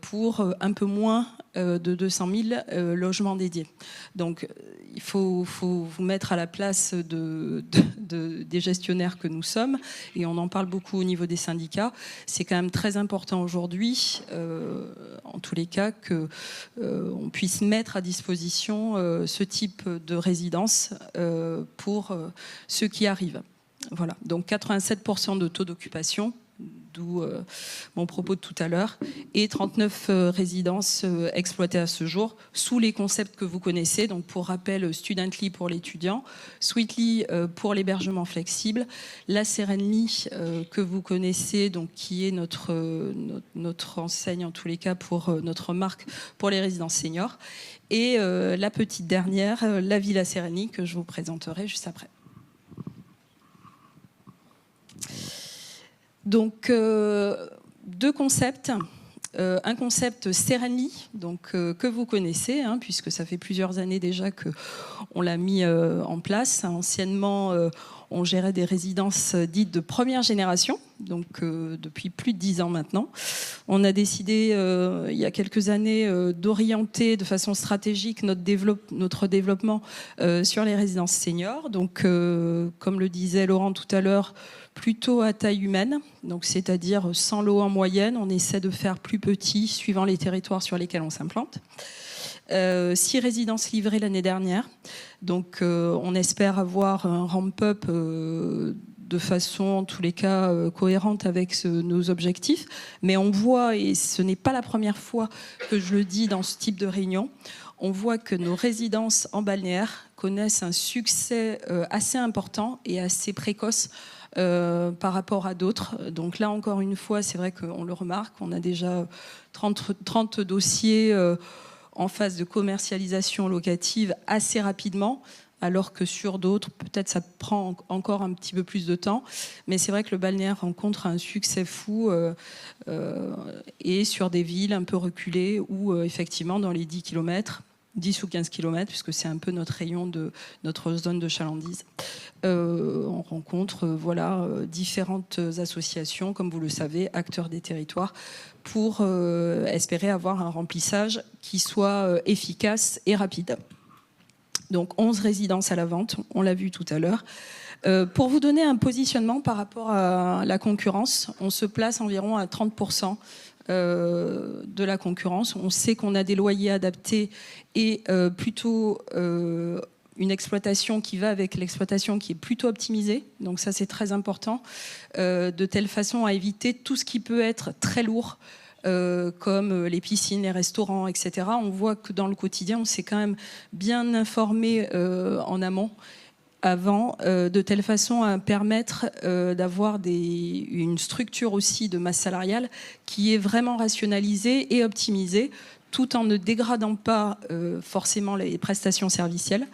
pour un peu moins de 200 000 logements dédiés. Donc il faut vous mettre à la place des gestionnaires que nous sommes, et on en parle beaucoup au niveau des syndicats. C'est quand même très important aujourd'hui, en tous les cas, qu'on puisse mettre à disposition ce type de résidence pour ceux qui arrivent. Voilà, donc 87% de taux d'occupation, d'où mon propos de tout à l'heure, et 39 résidences exploitées à ce jour, sous les concepts que vous connaissez. Donc pour rappel, Studently pour l'étudiant, Sweetly pour l'hébergement flexible, la Serenely que vous connaissez, donc qui est notre enseigne en tous les cas pour notre marque pour les résidences seniors, et la petite dernière, la Villa Serenly, que je vous présenterai juste après. Donc, deux concepts. Un concept Serenly, donc, que vous connaissez, hein, puisque ça fait plusieurs années déjà qu'on l'a mis en place. Anciennement, on gérait des résidences dites de première génération, donc depuis plus de 10 ans maintenant. On a décidé, il y a quelques années, d'orienter de façon stratégique notre développement sur les résidences seniors. Donc, comme le disait Laurent tout à l'heure, plutôt à taille humaine, donc c'est-à-dire 100 lots en moyenne. On essaie de faire plus petit suivant les territoires sur lesquels on s'implante. 6 résidences livrées l'année dernière. Donc on espère avoir un ramp-up de façon, en tous les cas, cohérente avec nos objectifs. Mais on voit, et ce n'est pas la première fois que je le dis dans ce type de réunion, on voit que nos résidences en balnéaire connaissent un succès assez important et assez précoce par rapport à d'autres. Donc là, encore une fois, c'est vrai qu'on le remarque, on a déjà 30 dossiers en phase de commercialisation locative assez rapidement, alors que sur d'autres, peut-être ça prend encore un petit peu plus de temps. Mais c'est vrai que le balnéaire rencontre un succès fou et sur des villes un peu reculées où, effectivement, dans les 10 km, 10 ou 15 km, puisque c'est un peu notre rayon de notre zone de chalandise. On rencontre différentes associations, comme vous le savez, acteurs des territoires, pour espérer avoir un remplissage qui soit efficace et rapide. Donc 11 résidences à la vente, on l'a vu tout à l'heure. Pour vous donner un positionnement par rapport à la concurrence, on se place environ à 30% de la concurrence. On sait qu'on a des loyers adaptés et plutôt une exploitation qui va avec l'exploitation qui est plutôt optimisée. Donc ça, c'est très important, de telle façon à éviter tout ce qui peut être très lourd, comme les piscines, les restaurants, etc. On voit que dans le quotidien, on s'est quand même bien informé en amont, avant, de telle façon à permettre d'avoir une structure aussi de masse salariale qui est vraiment rationalisée et optimisée, tout en ne dégradant pas forcément les prestations servicielles,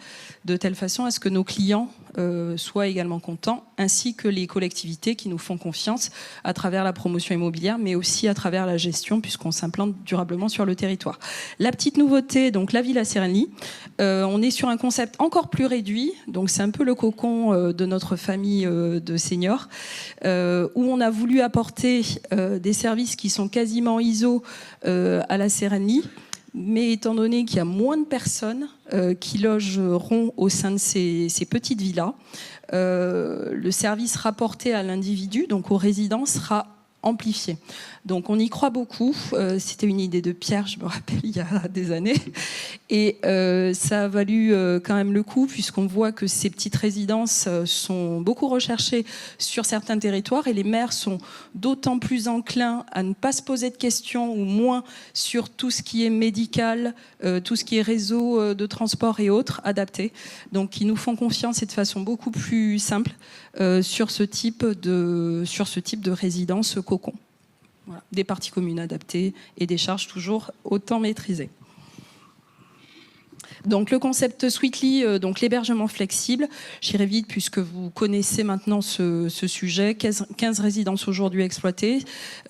de telle façon à ce que nos clients soient également contents, ainsi que les collectivités qui nous font confiance à travers la promotion immobilière, mais aussi à travers la gestion, puisqu'on s'implante durablement sur le territoire. La petite nouveauté, donc la Villa Serenly, on est sur un concept encore plus réduit, donc c'est un peu le cocon de notre famille de seniors, où on a voulu apporter des services qui sont quasiment ISO à la Serenly, mais étant donné qu'il y a moins de personnes qui logeront au sein de ces petites villas, le service rapporté à l'individu, donc aux résidents, sera amplifié. Donc on y croit beaucoup. C'était une idée de Pierre, je me rappelle, il y a des années. Et ça a valu quand même le coup, puisqu'on voit que ces petites résidences sont beaucoup recherchées sur certains territoires, et les maires sont d'autant plus enclins à ne pas se poser de questions, ou moins, sur tout ce qui est médical, tout ce qui est réseau de transport et autres adaptés. Donc ils nous font confiance, et de façon beaucoup plus simple, sur ce type de résidence cocon. Voilà. Des parties communes adaptées et des charges toujours autant maîtrisées. Donc le concept Sweetly, donc l'hébergement flexible, j'irai vite puisque vous connaissez maintenant ce sujet. 15 résidences aujourd'hui exploitées.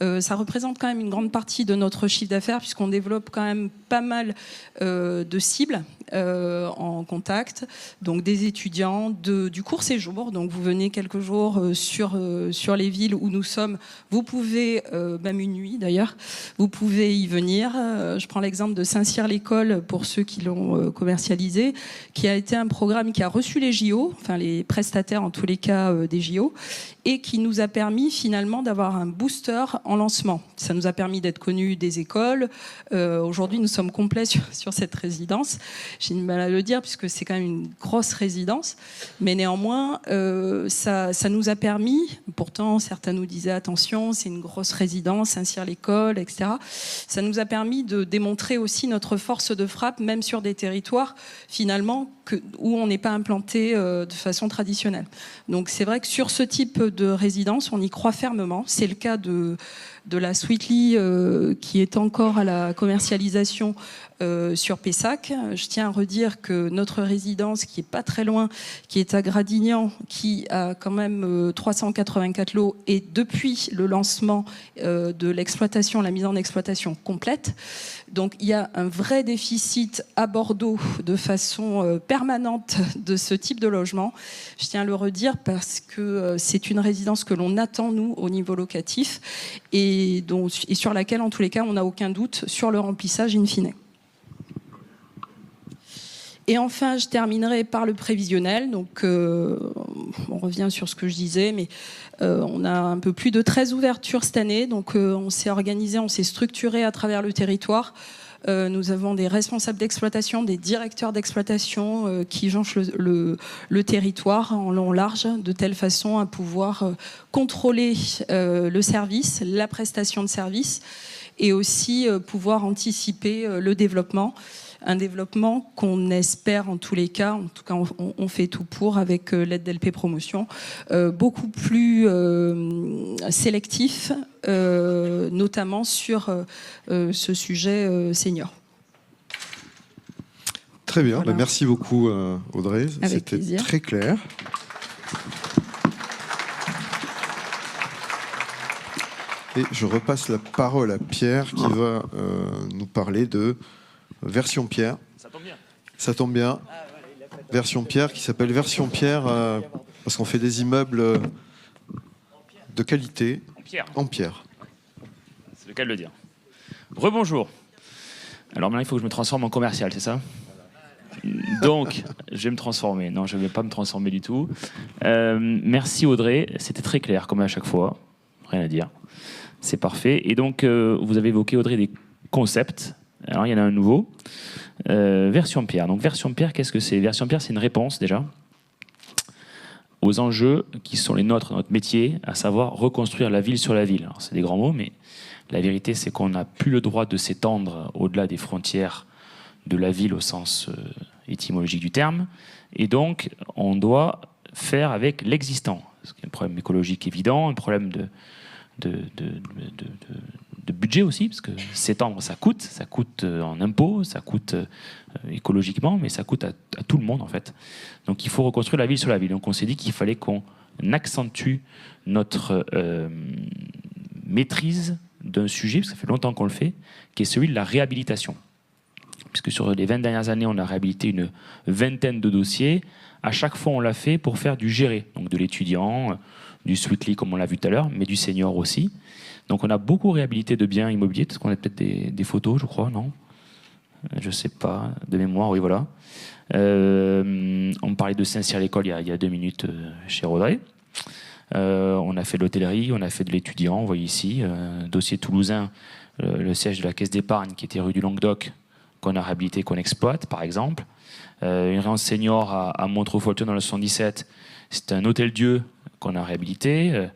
Ça représente quand même une grande partie de notre chiffre d'affaires, puisqu'on développe quand même pas mal de cibles. en contact, donc des étudiants du court séjour. Donc vous venez quelques jours sur les villes où nous sommes. Vous pouvez, même une nuit d'ailleurs, vous pouvez y venir. Je prends l'exemple de Saint-Cyr-l'École pour ceux qui l'ont commercialisé, qui a été un programme qui a reçu les JO, enfin les prestataires en tous les cas des JO, et qui nous a permis finalement d'avoir un booster en lancement. Ça nous a permis d'être connus des écoles. Aujourd'hui, nous sommes complets sur cette résidence. J'ai du mal à le dire puisque c'est quand même une grosse résidence. Mais néanmoins, ça nous a permis, pourtant certains nous disaient attention, c'est une grosse résidence, Saint-Cyr-l'École, etc. Ça nous a permis de démontrer aussi notre force de frappe, même sur des territoires finalement où on n'est pas implanté de façon traditionnelle. Donc c'est vrai que sur ce type de résidence, on y croit fermement. C'est le cas de la Sweetly qui est encore à la commercialisation sur Pessac. Je tiens à redire que notre résidence, qui est pas très loin, qui est à Gradignan, qui a quand même 384 lots, et depuis le lancement de l'exploitation, la mise en exploitation complète. Donc il y a un vrai déficit à Bordeaux de façon permanente de ce type de logement. Je tiens à le redire parce que c'est une résidence que l'on attend, nous, au niveau locatif, et sur laquelle, en tous les cas, on n'a aucun doute sur le remplissage in fine. Et enfin, je terminerai par le prévisionnel. Donc, on revient sur ce que je disais, mais on a un peu plus de 13 ouvertures cette année. Donc, on s'est organisé, on s'est structuré à travers le territoire. Nous avons des responsables d'exploitation, des directeurs d'exploitation qui jonchent le territoire en long large, de telle façon à pouvoir contrôler le service, la prestation de service, et aussi pouvoir anticiper le développement. Un développement qu'on espère en tous les cas, en tout cas on fait tout pour avec l'aide d'LP Promotion, beaucoup plus sélectif, notamment sur ce sujet senior. Très bien, Voilà. merci beaucoup Audrey, Avec c'était plaisir. très clair. Et je repasse la parole à Pierre qui va nous parler de Version Pierre. Ça tombe bien. Ça tombe bien. Version Pierre qui s'appelle Version Pierre parce qu'on fait des immeubles de qualité en pierre. C'est le cas de le dire. Rebonjour. Alors maintenant, il faut que je me transforme en commercial, c'est ça ? Donc, je vais me transformer. Non, je ne vais pas me transformer du tout. Merci Audrey, c'était très clair comme à chaque fois. Rien à dire. C'est parfait. Et donc, vous avez évoqué, Audrey, des concepts. Alors, il y en a un nouveau. Version Pierre. Donc, Version Pierre, qu'est-ce que c'est ? Version Pierre, c'est une réponse, déjà, aux enjeux qui sont les nôtres dans notre métier, à savoir reconstruire la ville sur la ville. Alors, c'est des grands mots, mais la vérité, c'est qu'on n'a plus le droit de s'étendre au-delà des frontières de la ville au sens étymologique du terme. Et donc, on doit faire avec l'existant. Parce qu'il y a un problème écologique évident, un problème de budget aussi, parce que s'étendre, ça coûte en impôts, ça coûte écologiquement, mais ça coûte à tout le monde en fait. Donc il faut reconstruire la ville sur la ville. Donc on s'est dit qu'il fallait qu'on accentue notre maîtrise d'un sujet, parce que ça fait longtemps qu'on le fait, qui est celui de la réhabilitation. Puisque sur les 20 dernières années, on a réhabilité une vingtaine de dossiers. À chaque fois, on l'a fait pour faire du géré, donc de l'étudiant, du Sweetly, comme on l'a vu tout à l'heure, mais du senior aussi. Donc on a beaucoup réhabilité de biens immobiliers, parce qu'on a peut-être des photos, je crois, non ? Je ne sais pas, de mémoire, oui, voilà. On parlait de Saint-Cyr-l'École il y a 2 minutes chez Audrey. On a fait de l'hôtellerie, on a fait de l'étudiant, vous voyez ici, dossier toulousain, le siège de la Caisse d'épargne qui était rue du Languedoc, qu'on a réhabilité, qu'on exploite, par exemple. Une résidence senior à Montreux-Folleton dans le 77, c'est un hôtel-dieu qu'on a réhabilité.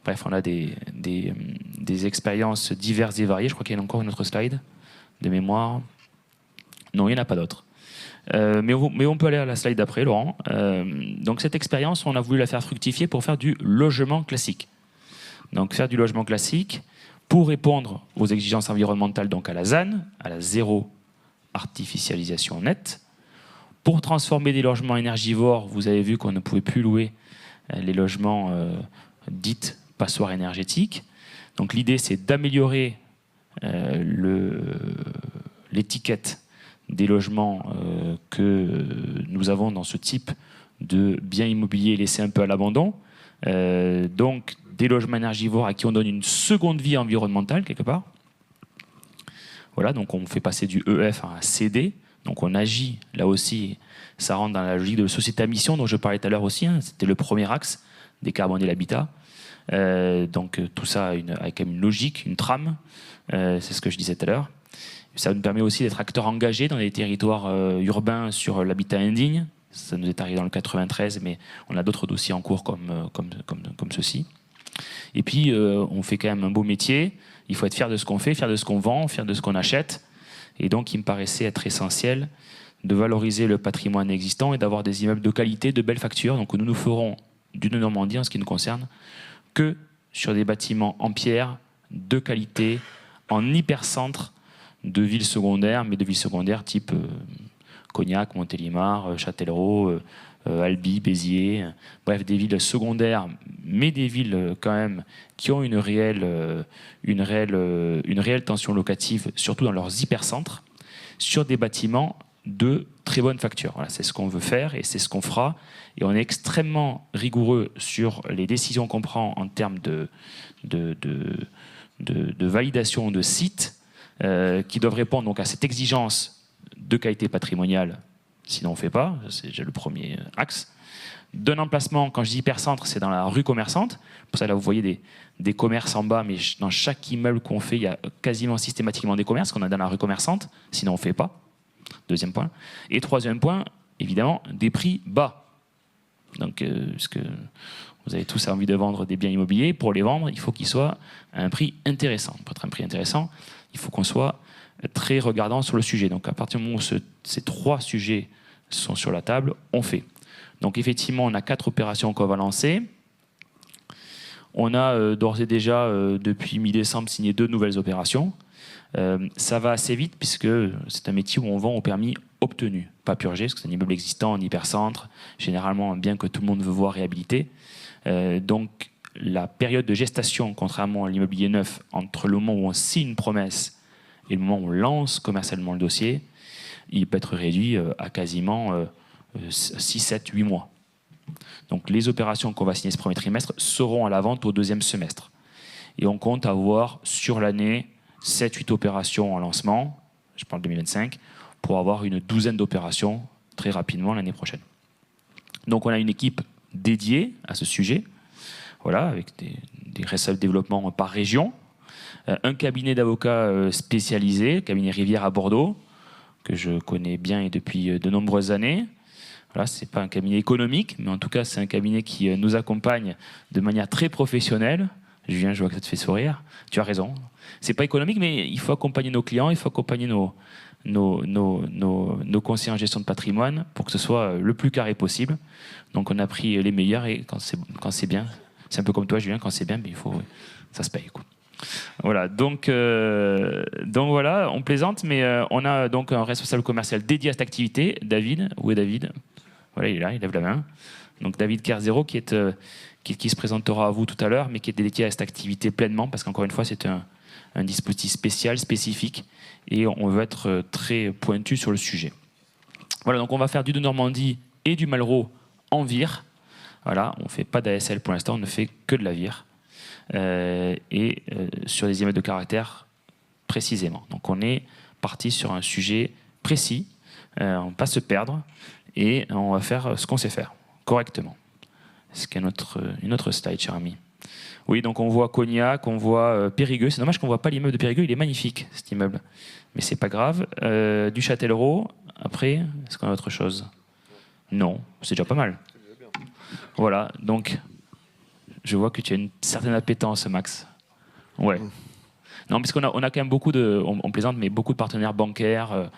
Bref, on a des expériences diverses et variées. Je crois qu'il y a encore une autre slide de mémoire. Non, il n'y en a pas d'autres. Mais on peut aller à la slide d'après, Laurent. Donc cette expérience, on a voulu la faire fructifier pour faire du logement classique. Donc faire du logement classique pour répondre aux exigences environnementales, donc à la ZAN, à la zéro artificialisation nette. Pour transformer des logements énergivores, vous avez vu qu'on ne pouvait plus louer les logements dits passoires énergétiques. Donc l'idée, c'est d'améliorer l'étiquette des logements que nous avons dans ce type de biens immobiliers laissés un peu à l'abandon. Donc des logements énergivores à qui on donne une seconde vie environnementale quelque part. Voilà, donc on fait passer du EF à un CD. Donc on agit là aussi, ça rentre dans la logique de société à mission dont je parlais tout à l'heure aussi. C'était le premier axe, décarboner l'habitat. Donc tout ça avec une logique, une trame. C'est ce que je disais tout à l'heure. Ça nous permet aussi d'être acteurs engagés dans les territoires urbains sur l'habitat indigne. Ça nous est arrivé dans le 93, mais on a d'autres dossiers en cours comme ceci. Et puis, on fait quand même un beau métier. Il faut être fier de ce qu'on fait, fier de ce qu'on vend, fier de ce qu'on achète. Et donc, il me paraissait être essentiel de valoriser le patrimoine existant et d'avoir des immeubles de qualité, de belles factures. Donc, nous ferons du Normandie, en ce qui nous concerne, que sur des bâtiments en pierre, de qualité, en hypercentre de villes secondaires, mais de villes secondaires type Cognac, Montélimar, Châtellerault, Albi, Béziers, bref, des villes secondaires, mais des villes quand même qui ont une réelle tension locative, surtout dans leurs hypercentres, sur des bâtiments de très bonne facture. Voilà, c'est ce qu'on veut faire et c'est ce qu'on fera. Et on est extrêmement rigoureux sur les décisions qu'on prend en termes de validation de sites qui doivent répondre donc à cette exigence de qualité patrimoniale, sinon on ne fait pas, c'est déjà le premier axe. D'un emplacement, quand je dis hypercentre, c'est dans la rue commerçante. Pour ça, là, vous voyez des commerces en bas, mais dans chaque immeuble qu'on fait, il y a quasiment systématiquement des commerces qu'on a dans la rue commerçante, sinon on ne fait pas. Deuxième point. Et troisième point, évidemment, des prix bas. Donc, parce que vous avez tous envie de vendre des biens immobiliers, pour les vendre, il faut qu'ils soient à un prix intéressant. Pour être un prix intéressant, il faut qu'on soit très regardant sur le sujet. Donc, à partir du moment où ces trois sujets sont sur la table, on fait. Donc, effectivement, on a 4 opérations qu'on va lancer. On a d'ores et déjà, depuis mi-décembre, signé 2 nouvelles opérations. Ça va assez vite puisque c'est un métier où on vend au permis obtenu, pas purgé, parce que c'est un immeuble existant en hypercentre, généralement un bien que tout le monde veut voir réhabilité. Donc la période de gestation, contrairement à l'immobilier neuf, entre le moment où on signe une promesse et le moment où on lance commercialement le dossier, il peut être réduit à quasiment 6, 7, 8 mois. Donc les opérations qu'on va signer ce premier trimestre seront à la vente au 2e semestre. Et on compte avoir sur l'année 7-8 opérations en lancement, je parle 2025, pour avoir une 12aine d'opérations très rapidement l'année prochaine. Donc on a une équipe dédiée à ce sujet, voilà, avec des responsables de développement par région, un cabinet d'avocats spécialisé, cabinet Rivière à Bordeaux, que je connais bien et depuis de nombreuses années. Voilà, ce n'est pas un cabinet économique, mais en tout cas c'est un cabinet qui nous accompagne de manière très professionnelle. Julien, je vois que ça te fait sourire. Tu as raison. C'est pas économique, mais il faut accompagner nos clients, il faut accompagner nos conseillers en gestion de patrimoine pour que ce soit le plus carré possible. Donc on a pris les meilleurs et quand c'est bien, c'est un peu comme toi, Julien, quand c'est bien, mais ça se paye, quoi. Voilà, donc voilà, on plaisante, mais on a donc un responsable commercial dédié à cette activité, David. Où est David? Voilà, il est là, il lève la main. Donc David Kerzero qui se présentera à vous tout à l'heure, mais qui est dédié à cette activité pleinement, parce qu'encore une fois, c'est un dispositif spécial, spécifique, et on veut être très pointu sur le sujet. Voilà, donc on va faire du de Normandie et du Malraux en vire. Voilà, on ne fait pas d'ASL pour l'instant, on ne fait que de la vire. Sur des immeubles de caractère précisément. Donc on est parti sur un sujet précis, on ne va pas se perdre, et on va faire ce qu'on sait faire, correctement. Est-ce qu'il y a une autre slide, cher ami? Oui, donc on voit Cognac, on voit Périgueux. C'est dommage qu'on ne voit pas l'immeuble de Périgueux, il est magnifique, cet immeuble. Mais c'est pas grave. Du Châtellerault, après, est-ce qu'on a autre chose? Non, c'est déjà pas mal. Voilà, donc je vois que tu as une certaine appétence, Max. Ouais. Non, parce qu'on a quand même beaucoup on plaisante, mais beaucoup de partenaires bancaires,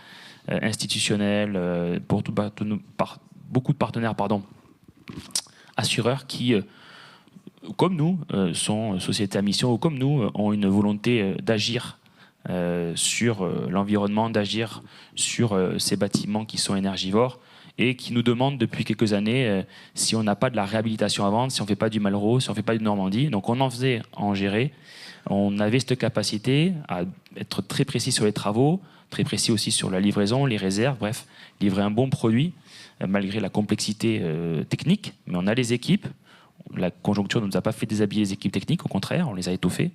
institutionnels, beaucoup de partenaires, assureurs qui, comme nous, sont sociétés à mission, ou comme nous, ont une volonté d'agir sur l'environnement, d'agir sur ces bâtiments qui sont énergivores et qui nous demandent depuis quelques années si on n'a pas de la réhabilitation à vendre, si on ne fait pas du Malraux, si on ne fait pas du Normandie. Donc on en faisait en gérer. On avait cette capacité à être très précis sur les travaux, très précis aussi sur la livraison, les réserves, bref, livrer un bon produit malgré la complexité technique. Mais on a les équipes. La conjoncture ne nous a pas fait déshabiller les équipes techniques, au contraire, on les a étoffées.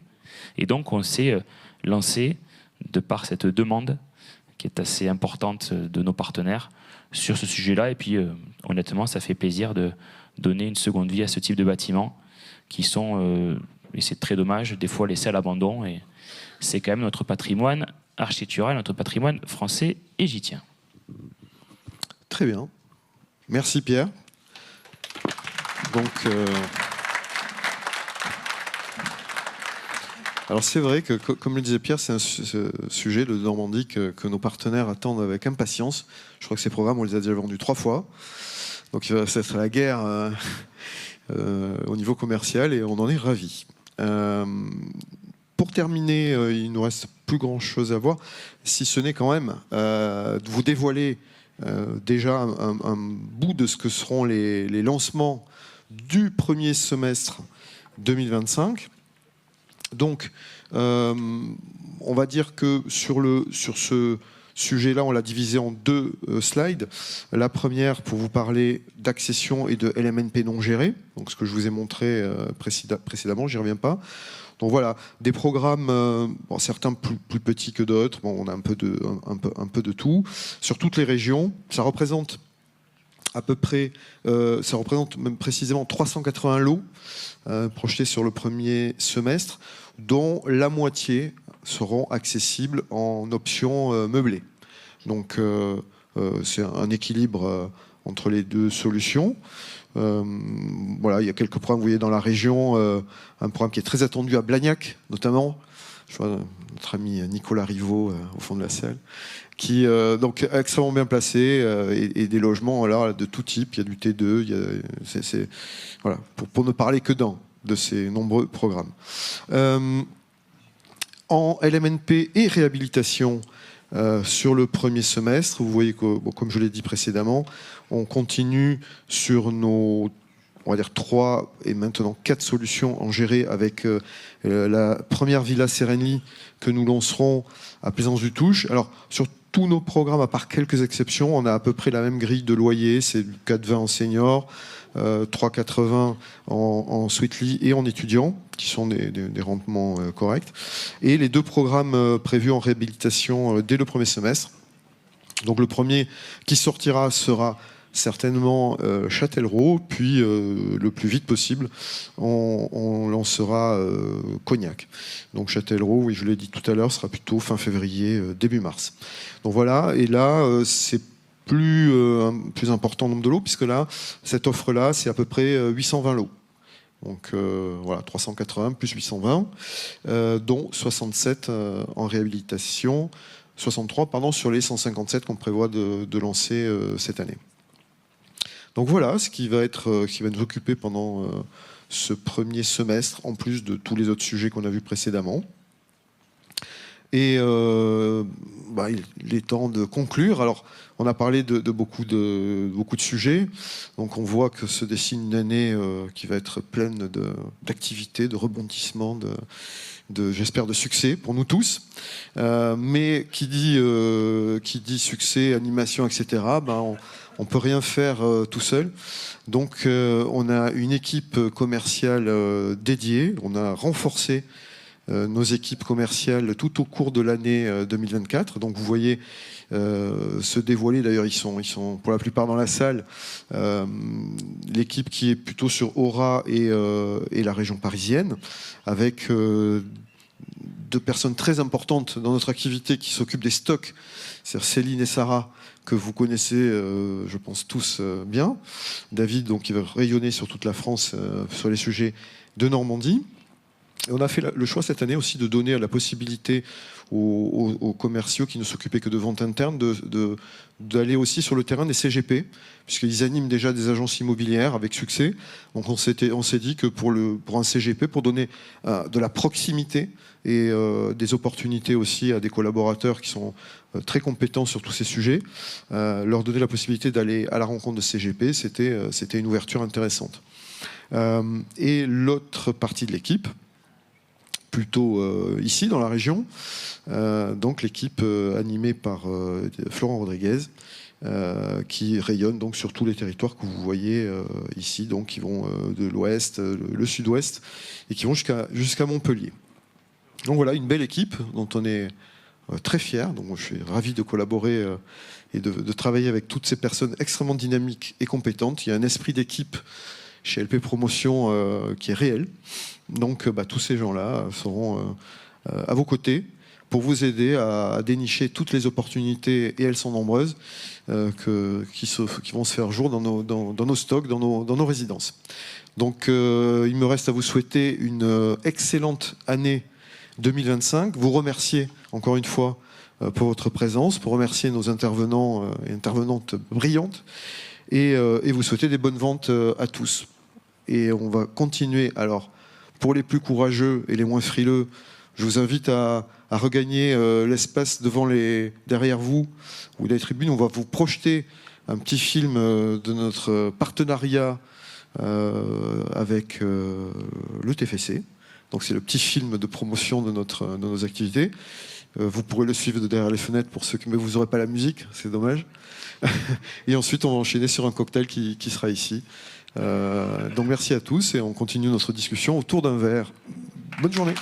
Et donc on s'est lancé, de par cette demande qui est assez importante de nos partenaires, sur ce sujet-là. Et puis honnêtement, ça fait plaisir de donner une seconde vie à ce type de bâtiments qui sont, et c'est très dommage, des fois laissés à l'abandon. Et c'est quand même notre patrimoine architectural, notre patrimoine français et j'y tiens. Très bien. Merci Pierre. Donc, alors c'est vrai que, comme le disait Pierre, c'est un sujet, le Normandie, que nos partenaires attendent avec impatience. Je crois que ces programmes, on les a déjà vendus 3 fois. Donc ça sera la guerre au niveau commercial et on en est ravis. Pour terminer, il nous reste plus grand-chose à voir, si ce n'est quand même de vous dévoiler déjà un bout de ce que seront les lancements du premier semestre 2025. Donc, on va dire que sur ce sujet-là, on l'a divisé en 2 slides. La première, pour vous parler d'accession et de LMNP non gérés, donc ce que je vous ai montré précédemment, j'y reviens pas. Donc voilà, des programmes, certains plus petits que d'autres, on a un peu de tout, sur toutes les régions. Ça représente à peu près, ça représente même précisément 380 lots projetés sur le premier semestre, dont la moitié seront accessibles en option meublée. Donc c'est un équilibre entre les 2 solutions. Voilà, il y a quelques programmes, vous voyez dans la région, un programme qui est très attendu à Blagnac notamment. Je vois notre ami Nicolas Rivaud au fond de la salle, qui donc extrêmement bien placé et des logements là, de tout type. Il y a du T2, voilà, pour ne parler que d'un de ces nombreux programmes. En LMNP et réhabilitation sur le premier semestre, vous voyez que, comme je l'ai dit précédemment, on continue sur nos, on va dire 3 et maintenant 4 solutions en géré avec la première Villa Serenly que nous lancerons à Plaisance-du-Touche. Alors, sur tous nos programmes, à part quelques exceptions, on a à peu près la même grille de loyer, c'est du 4,20 en senior, 3,80 en Sweetly et en étudiant, qui sont des rendements corrects. Et les 2 programmes prévus en réhabilitation dès le premier semestre. Donc le premier qui sortira sera certainement Châtellerault, puis le plus vite possible, on lancera Cognac. Donc Châtellerault, oui, je l'ai dit tout à l'heure, sera plutôt fin février, début mars. Donc voilà, et là, c'est plus important nombre de lots, puisque là, cette offre-là, c'est à peu près 820 lots. Donc voilà, 380 plus 820, dont 67 en réhabilitation, 63 pardon, sur les 157 qu'on prévoit de lancer cette année. Donc voilà ce qui va nous occuper pendant ce premier semestre, en plus de tous les autres sujets qu'on a vus précédemment. Et il est temps de conclure. Alors, on a parlé de beaucoup de sujets. Donc, on voit que se dessine une année qui va être pleine d'activités, de rebondissements, j'espère, de succès pour nous tous. Mais qui dit succès, animation, etc., on peut rien faire tout seul. Donc, on a une équipe commerciale dédiée. On a renforcé nos équipes commerciales tout au cours de l'année 2024. Donc vous voyez se dévoiler, d'ailleurs ils sont pour la plupart dans la salle, l'équipe qui est plutôt sur Aura et la région parisienne, avec 2 personnes très importantes dans notre activité qui s'occupent des stocks, c'est-à-dire Céline et Sarah, que vous connaissez, je pense tous bien. David, donc, qui va rayonner sur toute la France sur les sujets de Normandie. On a fait le choix cette année aussi de donner la possibilité aux commerciaux qui ne s'occupaient que de vente interne d'aller aussi sur le terrain des CGP, puisqu'ils animent déjà des agences immobilières avec succès. Donc on s'est dit que pour un CGP, pour donner de la proximité et des opportunités aussi à des collaborateurs qui sont très compétents sur tous ces sujets, leur donner la possibilité d'aller à la rencontre de CGP, c'était une ouverture intéressante. Et l'autre partie de l'équipe, plutôt ici dans la région, donc l'équipe animée par Florent Rodriguez, qui rayonne donc sur tous les territoires que vous voyez ici, donc qui vont de l'ouest, le sud-ouest, et qui vont jusqu'à Montpellier. Donc voilà, une belle équipe dont on est très fiers. Donc je suis ravi de collaborer et de travailler avec toutes ces personnes extrêmement dynamiques et compétentes. Il y a un esprit d'équipe chez LP Promotion qui est réel. Donc tous ces gens-là seront à vos côtés pour vous aider à dénicher toutes les opportunités, et elles sont nombreuses, qui vont se faire jour dans nos stocks, dans nos résidences. Donc il me reste à vous souhaiter une excellente année 2025, vous remercier encore une fois pour votre présence, pour remercier nos intervenants et intervenantes brillantes, et vous souhaiter des bonnes ventes à tous. Et on va continuer. Alors, pour les plus courageux et les moins frileux, je vous invite à regagner l'espace derrière vous, ou les tribunes. On va vous projeter un petit film de notre partenariat avec le TFC. Donc c'est le petit film de promotion de nos activités. Vous pourrez le suivre de derrière les fenêtres pour ceux qui... Mais vous n'aurez pas la musique, c'est dommage. Et ensuite, on va enchaîner sur un cocktail qui sera ici. Donc merci à tous et on continue notre discussion autour d'un verre. Bonne journée.